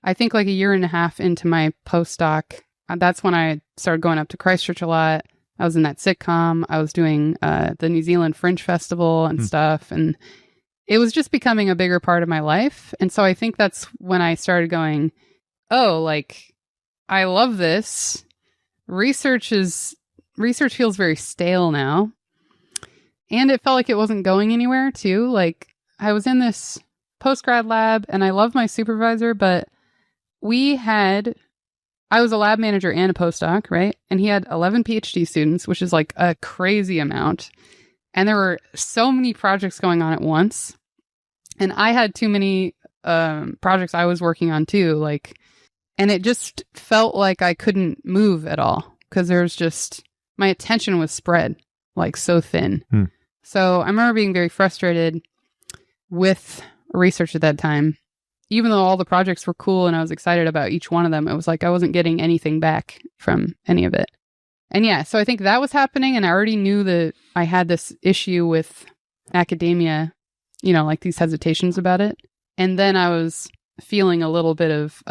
I think like a year and a half into my postdoc, that's when I started going up to Christchurch a lot. I was in that sitcom. I was doing the New Zealand Fringe Festival and stuff. And it was just becoming a bigger part of my life. And so I think that's when I started going, oh, like, I love this. Research feels very stale now. And it felt like it wasn't going anywhere too. Like I was in this post-grad lab and I love my supervisor, but I was a lab manager and a postdoc, right? And he had 11 PhD students, which is like a crazy amount. And there were so many projects going on at once. And I had too many projects I was working on too. Like, and it just felt like I couldn't move at all because there's just, my attention was spread like so thin. So I remember being very frustrated with research at that time. Even though all the projects were cool and I was excited about each one of them, it was like I wasn't getting anything back from any of it. And yeah, so I think that was happening. And I already knew that I had this issue with academia, you know, like these hesitations about it. And then I was feeling a little bit of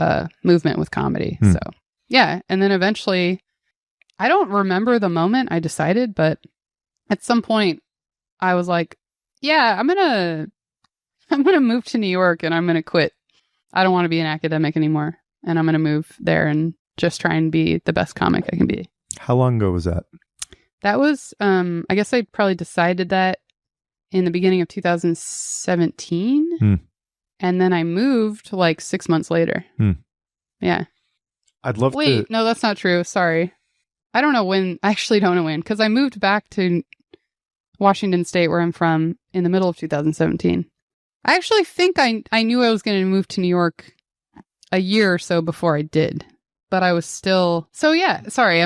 movement with comedy. So yeah. And then eventually, I don't remember the moment I decided, but at some point I was like, yeah, I'm going to move to New York and I'm going to quit. I don't want to be an academic anymore. And I'm going to move there and just try and be the best comic I can be. How long ago was that? That was, I guess I probably decided that in the beginning of 2017. And then I moved like 6 months later. Yeah. I'd love to. Wait, no, that's not true. Sorry. I don't know when. I actually don't know when. Because I moved back to Washington State, where I'm from, in the middle of 2017. I actually think I knew I was going to move to New York a year or so before I did. But I was still... So yeah, sorry.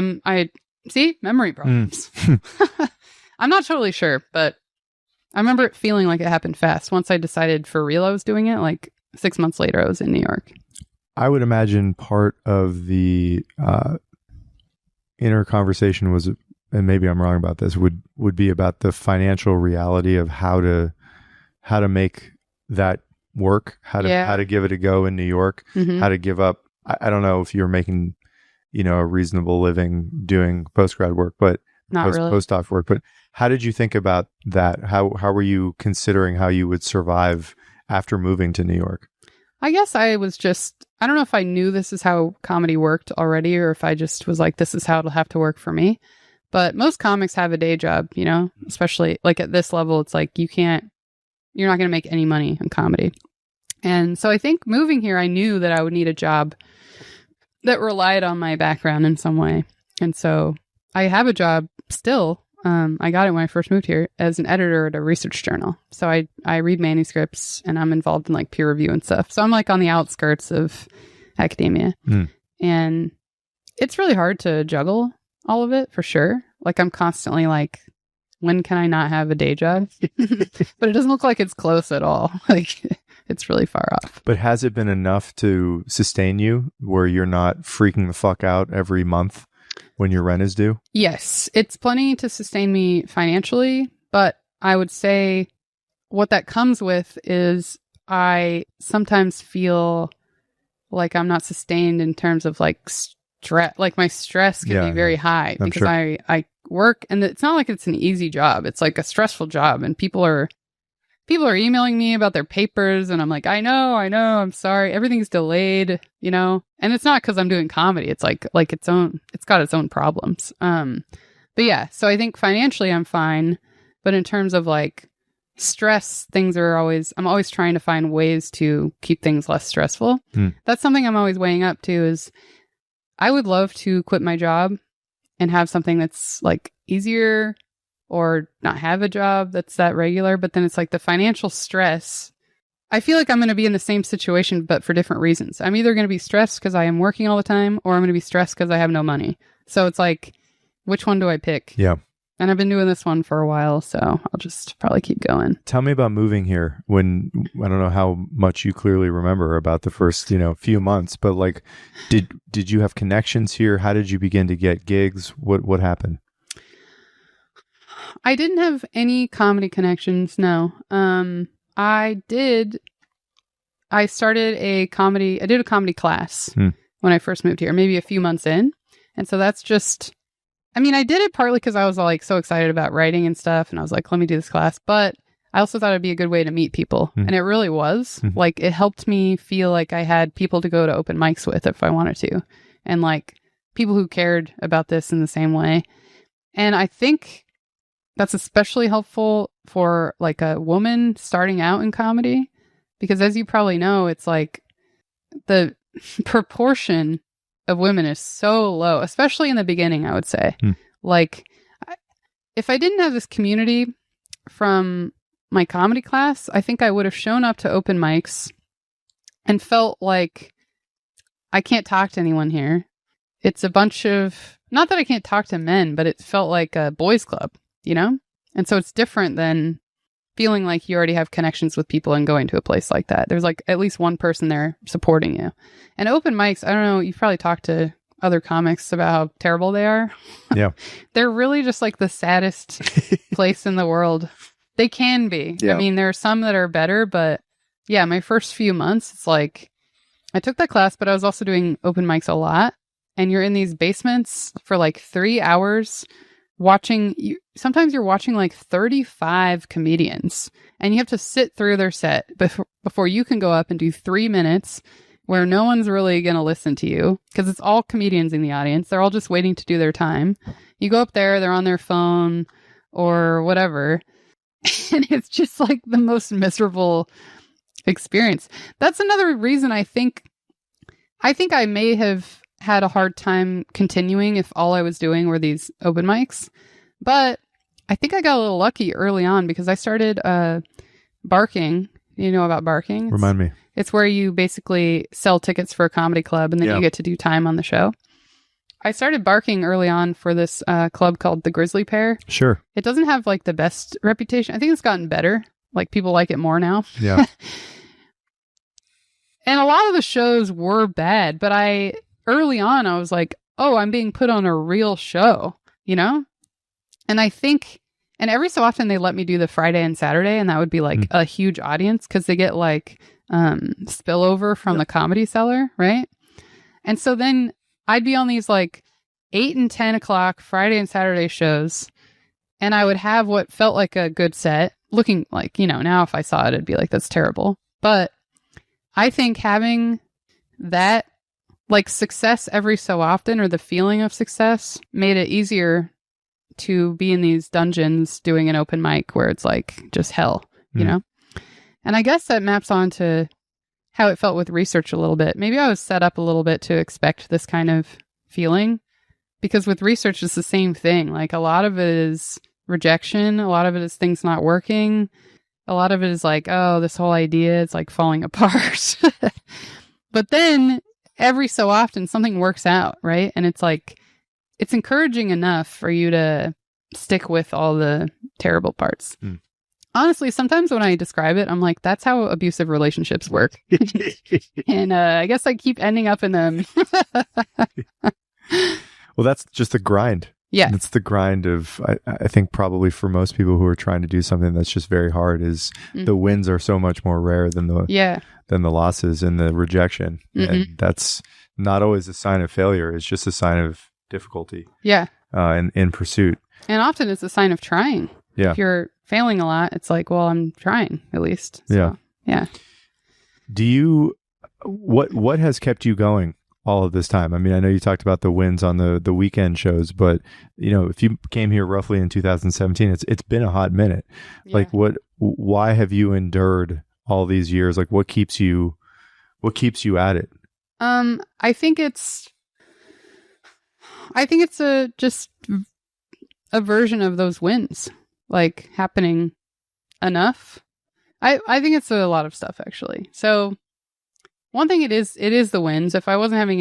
See, memory problems. I'm not totally sure, but I remember it feeling like it happened fast. Once I decided for real I was doing it, like 6 months later, I was in New York. I would imagine part of the inner conversation was, and maybe I'm wrong about this, would be about the financial reality of how to make that work, how to give it a go in New York, how to give up. I don't know if you're making, a reasonable living doing postgrad work, but postdoc work, but how did you think about that? How were you considering how you would survive after moving to New York? I guess I don't know if I knew this is how comedy worked already, or if I just was like, this is how it'll have to work for me. But most comics have a day job, especially like at this level, it's like you're not going to make any money in comedy. And so I think moving here, I knew that I would need a job that relied on my background in some way. And so I have a job still. I got it when I first moved here as an editor at a research journal. So I read manuscripts and I'm involved in like peer review and stuff. So I'm like on the outskirts of academia. And it's really hard to juggle all of it for sure. Like I'm constantly like, when can I not have a day job? But it doesn't look like it's close at all. Like it's really far off. But has it been enough to sustain you where you're not freaking the fuck out every month when your rent is due? Yes, it's plenty to sustain me financially, but I would say what that comes with is I sometimes feel like I'm not sustained in terms of like stress. Like my stress can be very high because sure. I work, and it's not like it's an easy job. It's like a stressful job, and people are emailing me about their papers, and I'm like, I know, I'm sorry. Everything's delayed, and it's not because I'm doing comedy. It's like it's got its own problems. But yeah, so I think financially I'm fine, but in terms of like stress, I'm always trying to find ways to keep things less stressful. That's something I'm always weighing up too, is I would love to quit my job and have something that's like easier, or not have a job that's that regular, but then it's like the financial stress. I feel like I'm going to be in the same situation, but for different reasons. I'm either going to be stressed because I am working all the time, or I'm going to be stressed because I have no money. So it's like, which one do I pick? Yeah. And I've been doing this one for a while, so I'll just probably keep going. Tell me about moving here. When, I don't know how much you clearly remember about the first, few months, but like, did you have connections here? How did you begin to get gigs? What happened? I didn't have any comedy connections, no. I did a comedy class when I first moved here, maybe a few months in. And so that's just, I did it partly because I was like so excited about writing and stuff. And I was like, let me do this class. But I also thought it'd be a good way to meet people. And it really was. Like, it helped me feel like I had people to go to open mics with if I wanted to. And like people who cared about this in the same way. And I think that's especially helpful for like a woman starting out in comedy, because as you probably know, it's like the proportion of women is so low, especially in the beginning, I would say. Like, if I didn't have this community from my comedy class, I think I would have shown up to open mics and felt like I can't talk to anyone here. It's a bunch of, not that I can't talk to men, but it felt like a boys club. And so it's different than feeling like you already have connections with people and going to a place like that. There's like at least one person there supporting you. And open mics, I don't know, you've probably talked to other comics about how terrible they are. Yeah. They're really just like the saddest place in the world. They can be. Yeah. There are some that are better, but yeah, my first few months, it's like, I took that class, but I was also doing open mics a lot. And you're in these basements for like 3 hours sometimes you're watching like 35 comedians, and you have to sit through their set before you can go up and do 3 minutes where no one's really going to listen to you, because it's all comedians in the audience. They're all just waiting to do their time. You go up there, they're on their phone or whatever. And it's just like the most miserable experience. That's another reason I think I may have had a hard time continuing if all I was doing were these open mics. But I think I got a little lucky early on, because I started barking. You know about barking? Remind me. It's where you basically sell tickets for a comedy club, and then you get to do time on the show. I started barking early on for this club called the Grizzly Pear. Sure. It doesn't have like the best reputation. I think it's gotten better. Like people like it more now. Yeah. And a lot of the shows were bad, but early on, I was like, oh, I'm being put on a real show, you know? And I think, and every so often they let me do the Friday and Saturday, and that would be like a huge audience because they get like spillover from the Comedy Cellar, right? And so then I'd be on these like 8 and 10 o'clock Friday and Saturday shows, and I would have what felt like a good set, looking like, you know, now if I saw it, it'd be like, that's terrible. But I think having that like success every so often, or the feeling of success, made it easier to be in these dungeons doing an open mic where it's like just hell, you know? And I guess that maps on to how it felt with research a little bit. Maybe I was set up a little bit to expect this kind of feeling, because with research, it's the same thing. Like a lot of it is rejection. A lot of it is things not working. A lot of it is like, oh, this whole idea is like falling apart. But then every so often something works out, right? And it's like, it's encouraging enough for you to stick with all the terrible parts. Honestly, sometimes when I describe it, I'm like, that's how abusive relationships work. And I guess I keep ending up in them. Well, that's just the grind. Yeah. It's the grind of, I think probably for most people who are trying to do something that's just very hard, is the wins are so much more rare than the losses and the rejection. And that's not always a sign of failure. It's just a sign of difficulty. Yeah. In pursuit. And often it's a sign of trying. Yeah. If you're failing a lot, it's like, well, I'm trying at least. So, yeah. Yeah. Do you, what has kept you going all of this time? I mean, I know you talked about the wins on the weekend shows, but you know, if you came here roughly in 2017, it's been a hot minute. Yeah. Like why have you endured all these years? Like what keeps you at it? I think it's just a version of those wins, like happening enough. I think it's a lot of stuff actually. So one thing it is the wins. If I wasn't having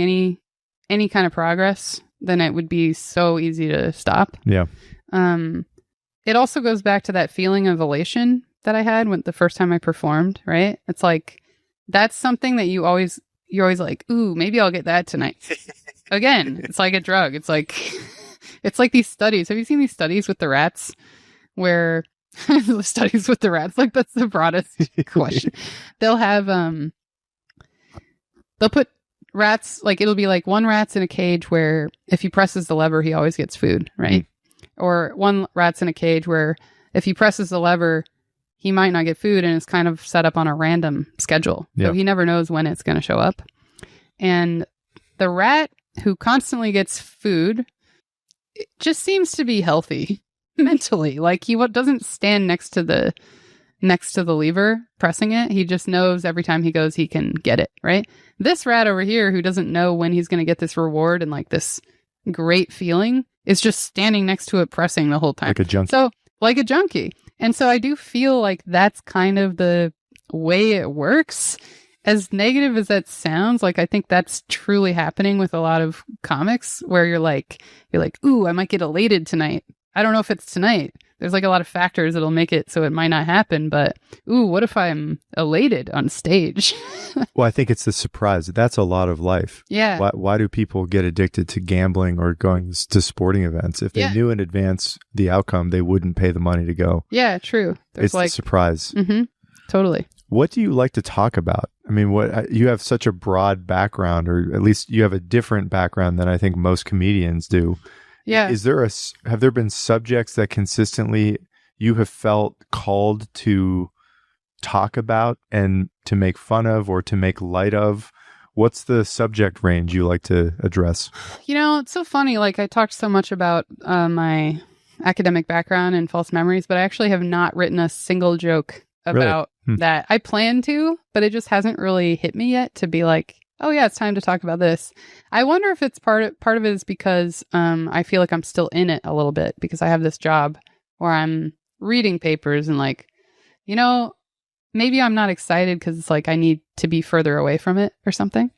any kind of progress, then it would be so easy to stop. Yeah. It also goes back to that feeling of elation that I had when the first time I performed, right? It's like, that's something that you're always like, ooh, maybe I'll get that tonight. Again, it's like a drug. It's like these studies. Have you seen these studies with the rats where studies with the rats? Like that's the broadest question. They'll have, they'll put rats, like it'll be like one rat's in a cage where if he presses the lever, he always gets food, right? Or one rat's in a cage where if he presses the lever, he might not get food, and it's kind of set up on a random schedule. Yeah. So he never knows when it's going to show up. And the rat who constantly gets food, it just seems to be healthy mentally. Like he doesn't stand next to the lever pressing it. He just knows every time he goes, he can get it, right? This rat over here who doesn't know when he's going to get this reward and like this great feeling is just standing next to it pressing the whole time. Like a junkie. So like a junkie. And so I do feel like that's kind of the way it works. As negative as that sounds, like I think that's truly happening with a lot of comics where you're like, ooh, I might get elated tonight. I don't know if it's tonight. There's like a lot of factors that'll make it so it might not happen, but ooh, what if I'm elated on stage? Well, I think it's the surprise. That's a lot of life. Yeah. Why do people get addicted to gambling or going to sporting events? If they knew in advance the outcome, they wouldn't pay the money to go. Yeah, true. It's the surprise. Mm-hmm, totally. What do you like to talk about? I mean, you have such a broad background, or at least you have a different background than I think most comedians do. Yeah. Have there been subjects that consistently you have felt called to talk about and to make fun of or to make light of? What's the subject range you like to address? You know, it's so funny. Like I talked so much about my academic background and false memories, but I actually have not written a single joke about that. I plan to, but it just hasn't really hit me yet to be like, oh yeah, it's time to talk about this. I wonder if it's part of it is because I feel like I'm still in it a little bit because I have this job where I'm reading papers and like, you know, maybe I'm not excited because it's like I need to be further away from it or something.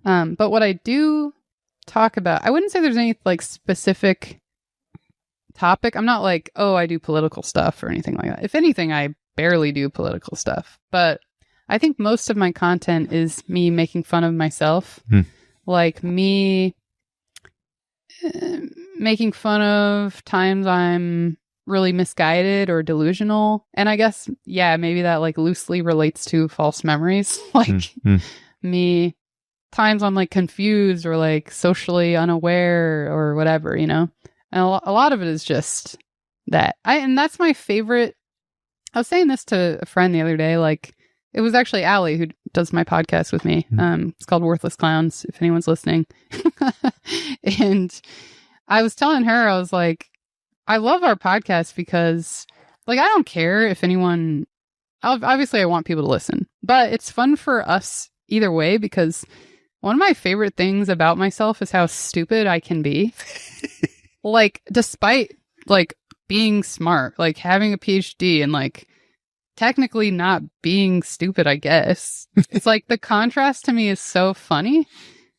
But what I do talk about, I wouldn't say there's any like specific topic. I'm not like, oh, I do political stuff or anything like that. If anything, I barely do political stuff. But I think most of my content is me making fun of myself. Like me making fun of times I'm really misguided or delusional. And I guess, yeah, maybe that like loosely relates to false memories. Like me, times I'm like confused or like socially unaware or whatever, you know? And a lot of it is just that. And that's my favorite. I was saying this to a friend the other day, like, it was actually Allie who does my podcast with me. It's called Worthless Clowns, if anyone's listening. And I was telling her, I was like, I love our podcast because, like, I don't care if anyone, obviously I want people to listen, but it's fun for us either way because one of my favorite things about myself is how stupid I can be. Like, despite, like, being smart, like, having a PhD and, like, technically not being stupid, I guess. It's like the contrast to me is so funny.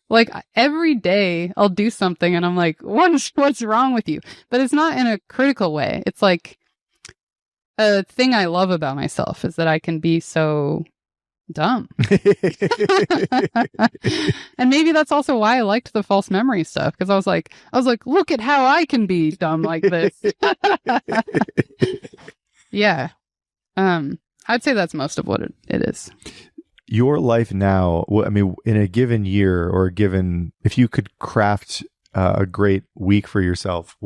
Like every day I'll do something and I'm like, what's wrong with you? But it's not in a critical way. It's like a thing I love about myself is that I can be so dumb. And maybe that's also why I liked the false memory stuff, because I was like, look at how I can be dumb like this. Yeah. I'd say that's most of what it is. Your life now, I mean, in a given year or a given, if you could craft a great week for yourself,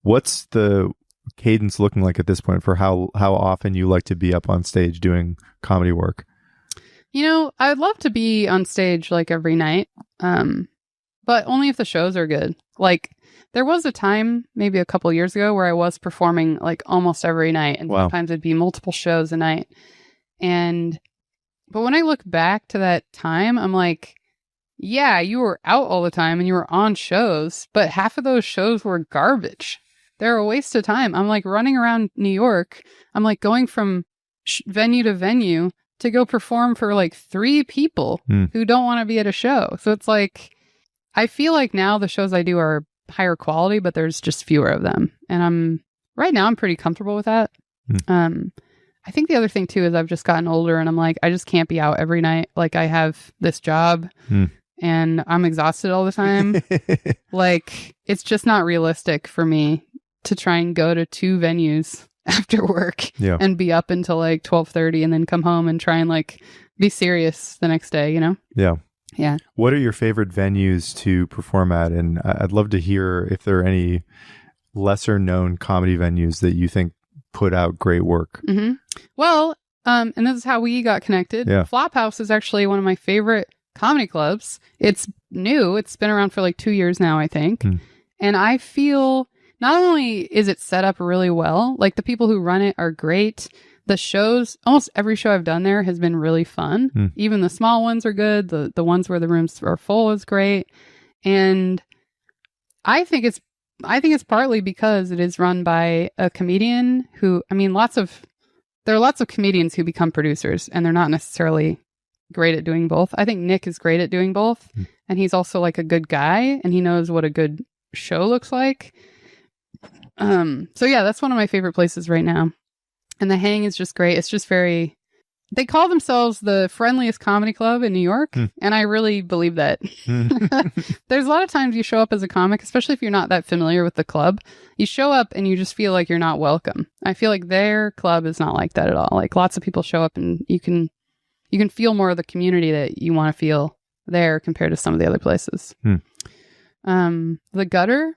what's the cadence looking like at this point for how often you like to be up on stage doing comedy work? You know, I'd love to be on stage like every night, but only if the shows are good. Like, there was a time, maybe a couple years ago, where I was performing like almost every night, and sometimes it'd be multiple shows a night. But when I look back to that time, I'm like, yeah, you were out all the time and you were on shows, but half of those shows were garbage. They're a waste of time. I'm like running around New York. I'm like going from venue to venue to go perform for like 3 people who don't want to be at a show. So it's like, I feel like now the shows I do are higher quality, but there's just fewer of them. And right now I'm pretty comfortable with that. I think the other thing too is I've just gotten older and I'm like, I just can't be out every night. Like, I have this job and I'm exhausted all the time. Like, it's just not realistic for me to try and go to 2 venues after work and be up until like 12:30 and then come home and try and like be serious the next day, you know? Yeah. What are your favorite venues to perform at? And I'd love to hear if there are any lesser known comedy venues that you think put out great work. Well, and this is how we got connected. Flophouse is actually one of my favorite comedy clubs. It's new. It's been around for like 2 years now, I think. And I feel not only is it set up really well, like the people who run it are great. The shows, almost every show I've done there has been really fun. Even the small ones are good. The ones where the rooms are full is great. And I think it's partly because it is run by a comedian who, I mean, there are lots of comedians who become producers and they're not necessarily great at doing both. I think Nick is great at doing both. And he's also like a good guy and he knows what a good show looks like. So yeah, that's one of my favorite places right now. And the hang is just great. It's just they call themselves the friendliest comedy club in New York. And I really believe that. There's a lot of times you show up as a comic, especially if you're not that familiar with the club. You show up and you just feel like you're not welcome. I feel like their club is not like that at all. Like, lots of people show up and you can feel more of the community that you want to feel there compared to some of the other places. The Gutter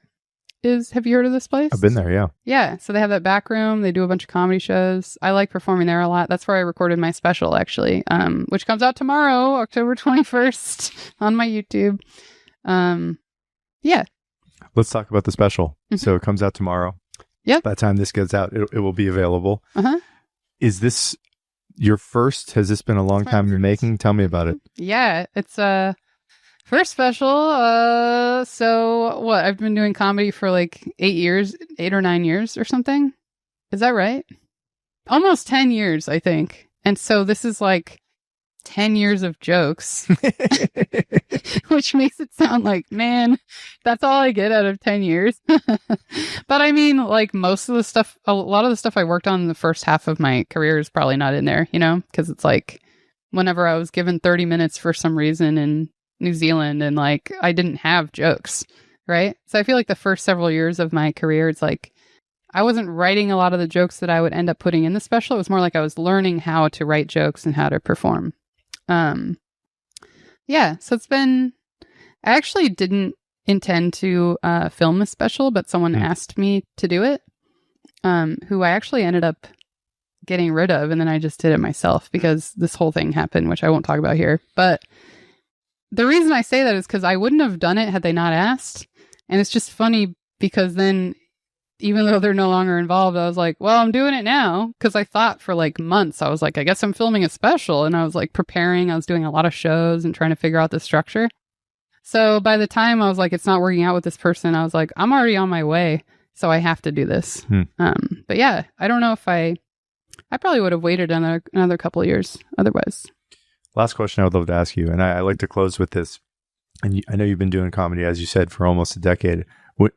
have you heard of this place? I've been there, yeah. Yeah, so they have that back room. They do a bunch of comedy shows. I like performing there a lot. That's where I recorded my special, actually, which comes out tomorrow, October 21st, on my YouTube. Yeah. Let's talk about the special. So it comes out tomorrow. Yep. By the time this gets out, it will be available. Is this your first? Has this been a long time in the making? Tell me about it. Yeah, it's first special. So what? I've been doing comedy for like 8 or 9 years or something. Is that right? Almost 10 years, I think. And so this is like, 10 years of jokes, which makes it sound like, man, that's all I get out of 10 years. But I mean, like most of the stuff, a lot of the stuff I worked on in the first half of my career is probably not in there, because it's like whenever I was given 30 minutes for some reason in New Zealand and like I didn't have jokes, right? So I feel like the first several years of my career, it's like I wasn't writing a lot of the jokes that I would end up putting in the special. It was more like I was learning how to write jokes and how to perform. So it's been, I actually didn't intend to film a special, but someone asked me to do it, who I actually ended up getting rid of. And then I just did it myself because this whole thing happened, which I won't talk about here. But the reason I say that is because I wouldn't have done it had they not asked. And it's just funny because then, even though they're no longer involved, I was like, well, I'm doing it now. Because I thought for like months, I was like, I guess I'm filming a special. And I was like preparing. I was doing a lot of shows and trying to figure out the structure. So by the time I was like, it's not working out with this person, I was like, I'm already on my way. So I have to do this. But yeah, I don't know if I probably would have waited another couple of years otherwise. Last question I would love to ask you, and I like to close with this. And I know you've been doing comedy, as you said, for almost a decade.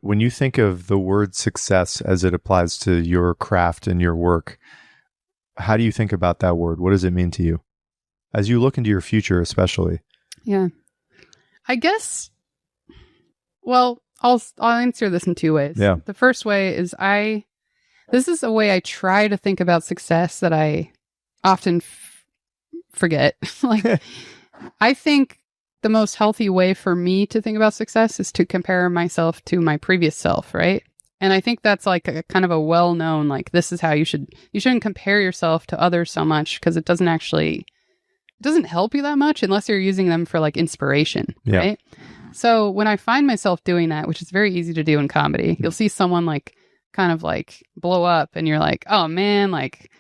When you think of the word success as it applies to your craft and your work, how do you think about that word? What does it mean to you? As you look into your future, especially. Yeah. I guess, well, I'll answer this in two ways. Yeah. The first way is this is a way I try to think about success that I often forget. Like, I think the most healthy way for me to think about success is to compare myself to my previous self, right? And I think that's like a kind of a well-known, like, this is how you shouldn't compare yourself to others so much because it doesn't help you that much unless you're using them for like inspiration, right? So when I find myself doing that, which is very easy to do in comedy, you'll see someone like kind of like blow up and you're like, oh man, like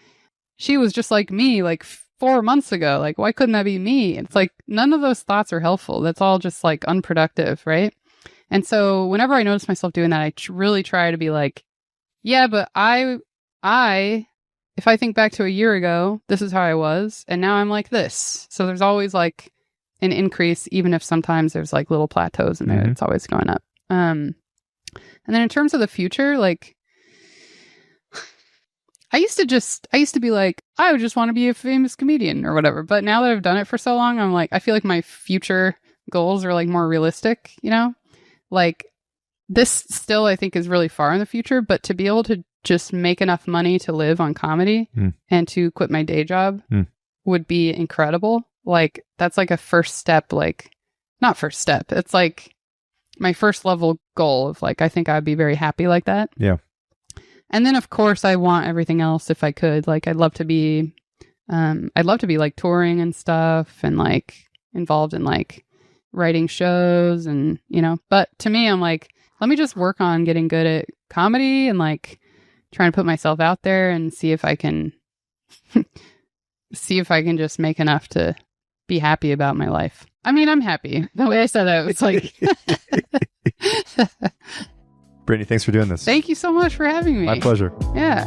she was just like me, like 4 months ago, like why couldn't that be me? It's like none of those thoughts are helpful. That's all just like unproductive, right? And so whenever I notice myself doing that, I really try to be like, yeah, but if I think back to a year ago, this is how I was, and now I'm like this. So there's always like an increase, even if sometimes there's like little plateaus in there. It's always going up. And then in terms of the future, like I used to be like, I would just want to be a famous comedian or whatever. But now that I've done it for so long, I'm like, I feel like my future goals are like more realistic, Like this still, I think, is really far in the future. But to be able to just make enough money to live on comedy and to quit my day job would be incredible. Like that's like a first step, like not first step. It's like my first level goal of like, I think I'd be very happy like that. Yeah. And then, of course, I want everything else if I could. Like, I'd love to be like touring and stuff and like involved in like writing shows and, but to me, I'm like, let me just work on getting good at comedy and like trying to put myself out there and see if I can just make enough to be happy about my life. I mean, I'm happy. The way I said that, it's like... Brittany, thanks for doing this. Thank you so much for having me. My pleasure. Yeah.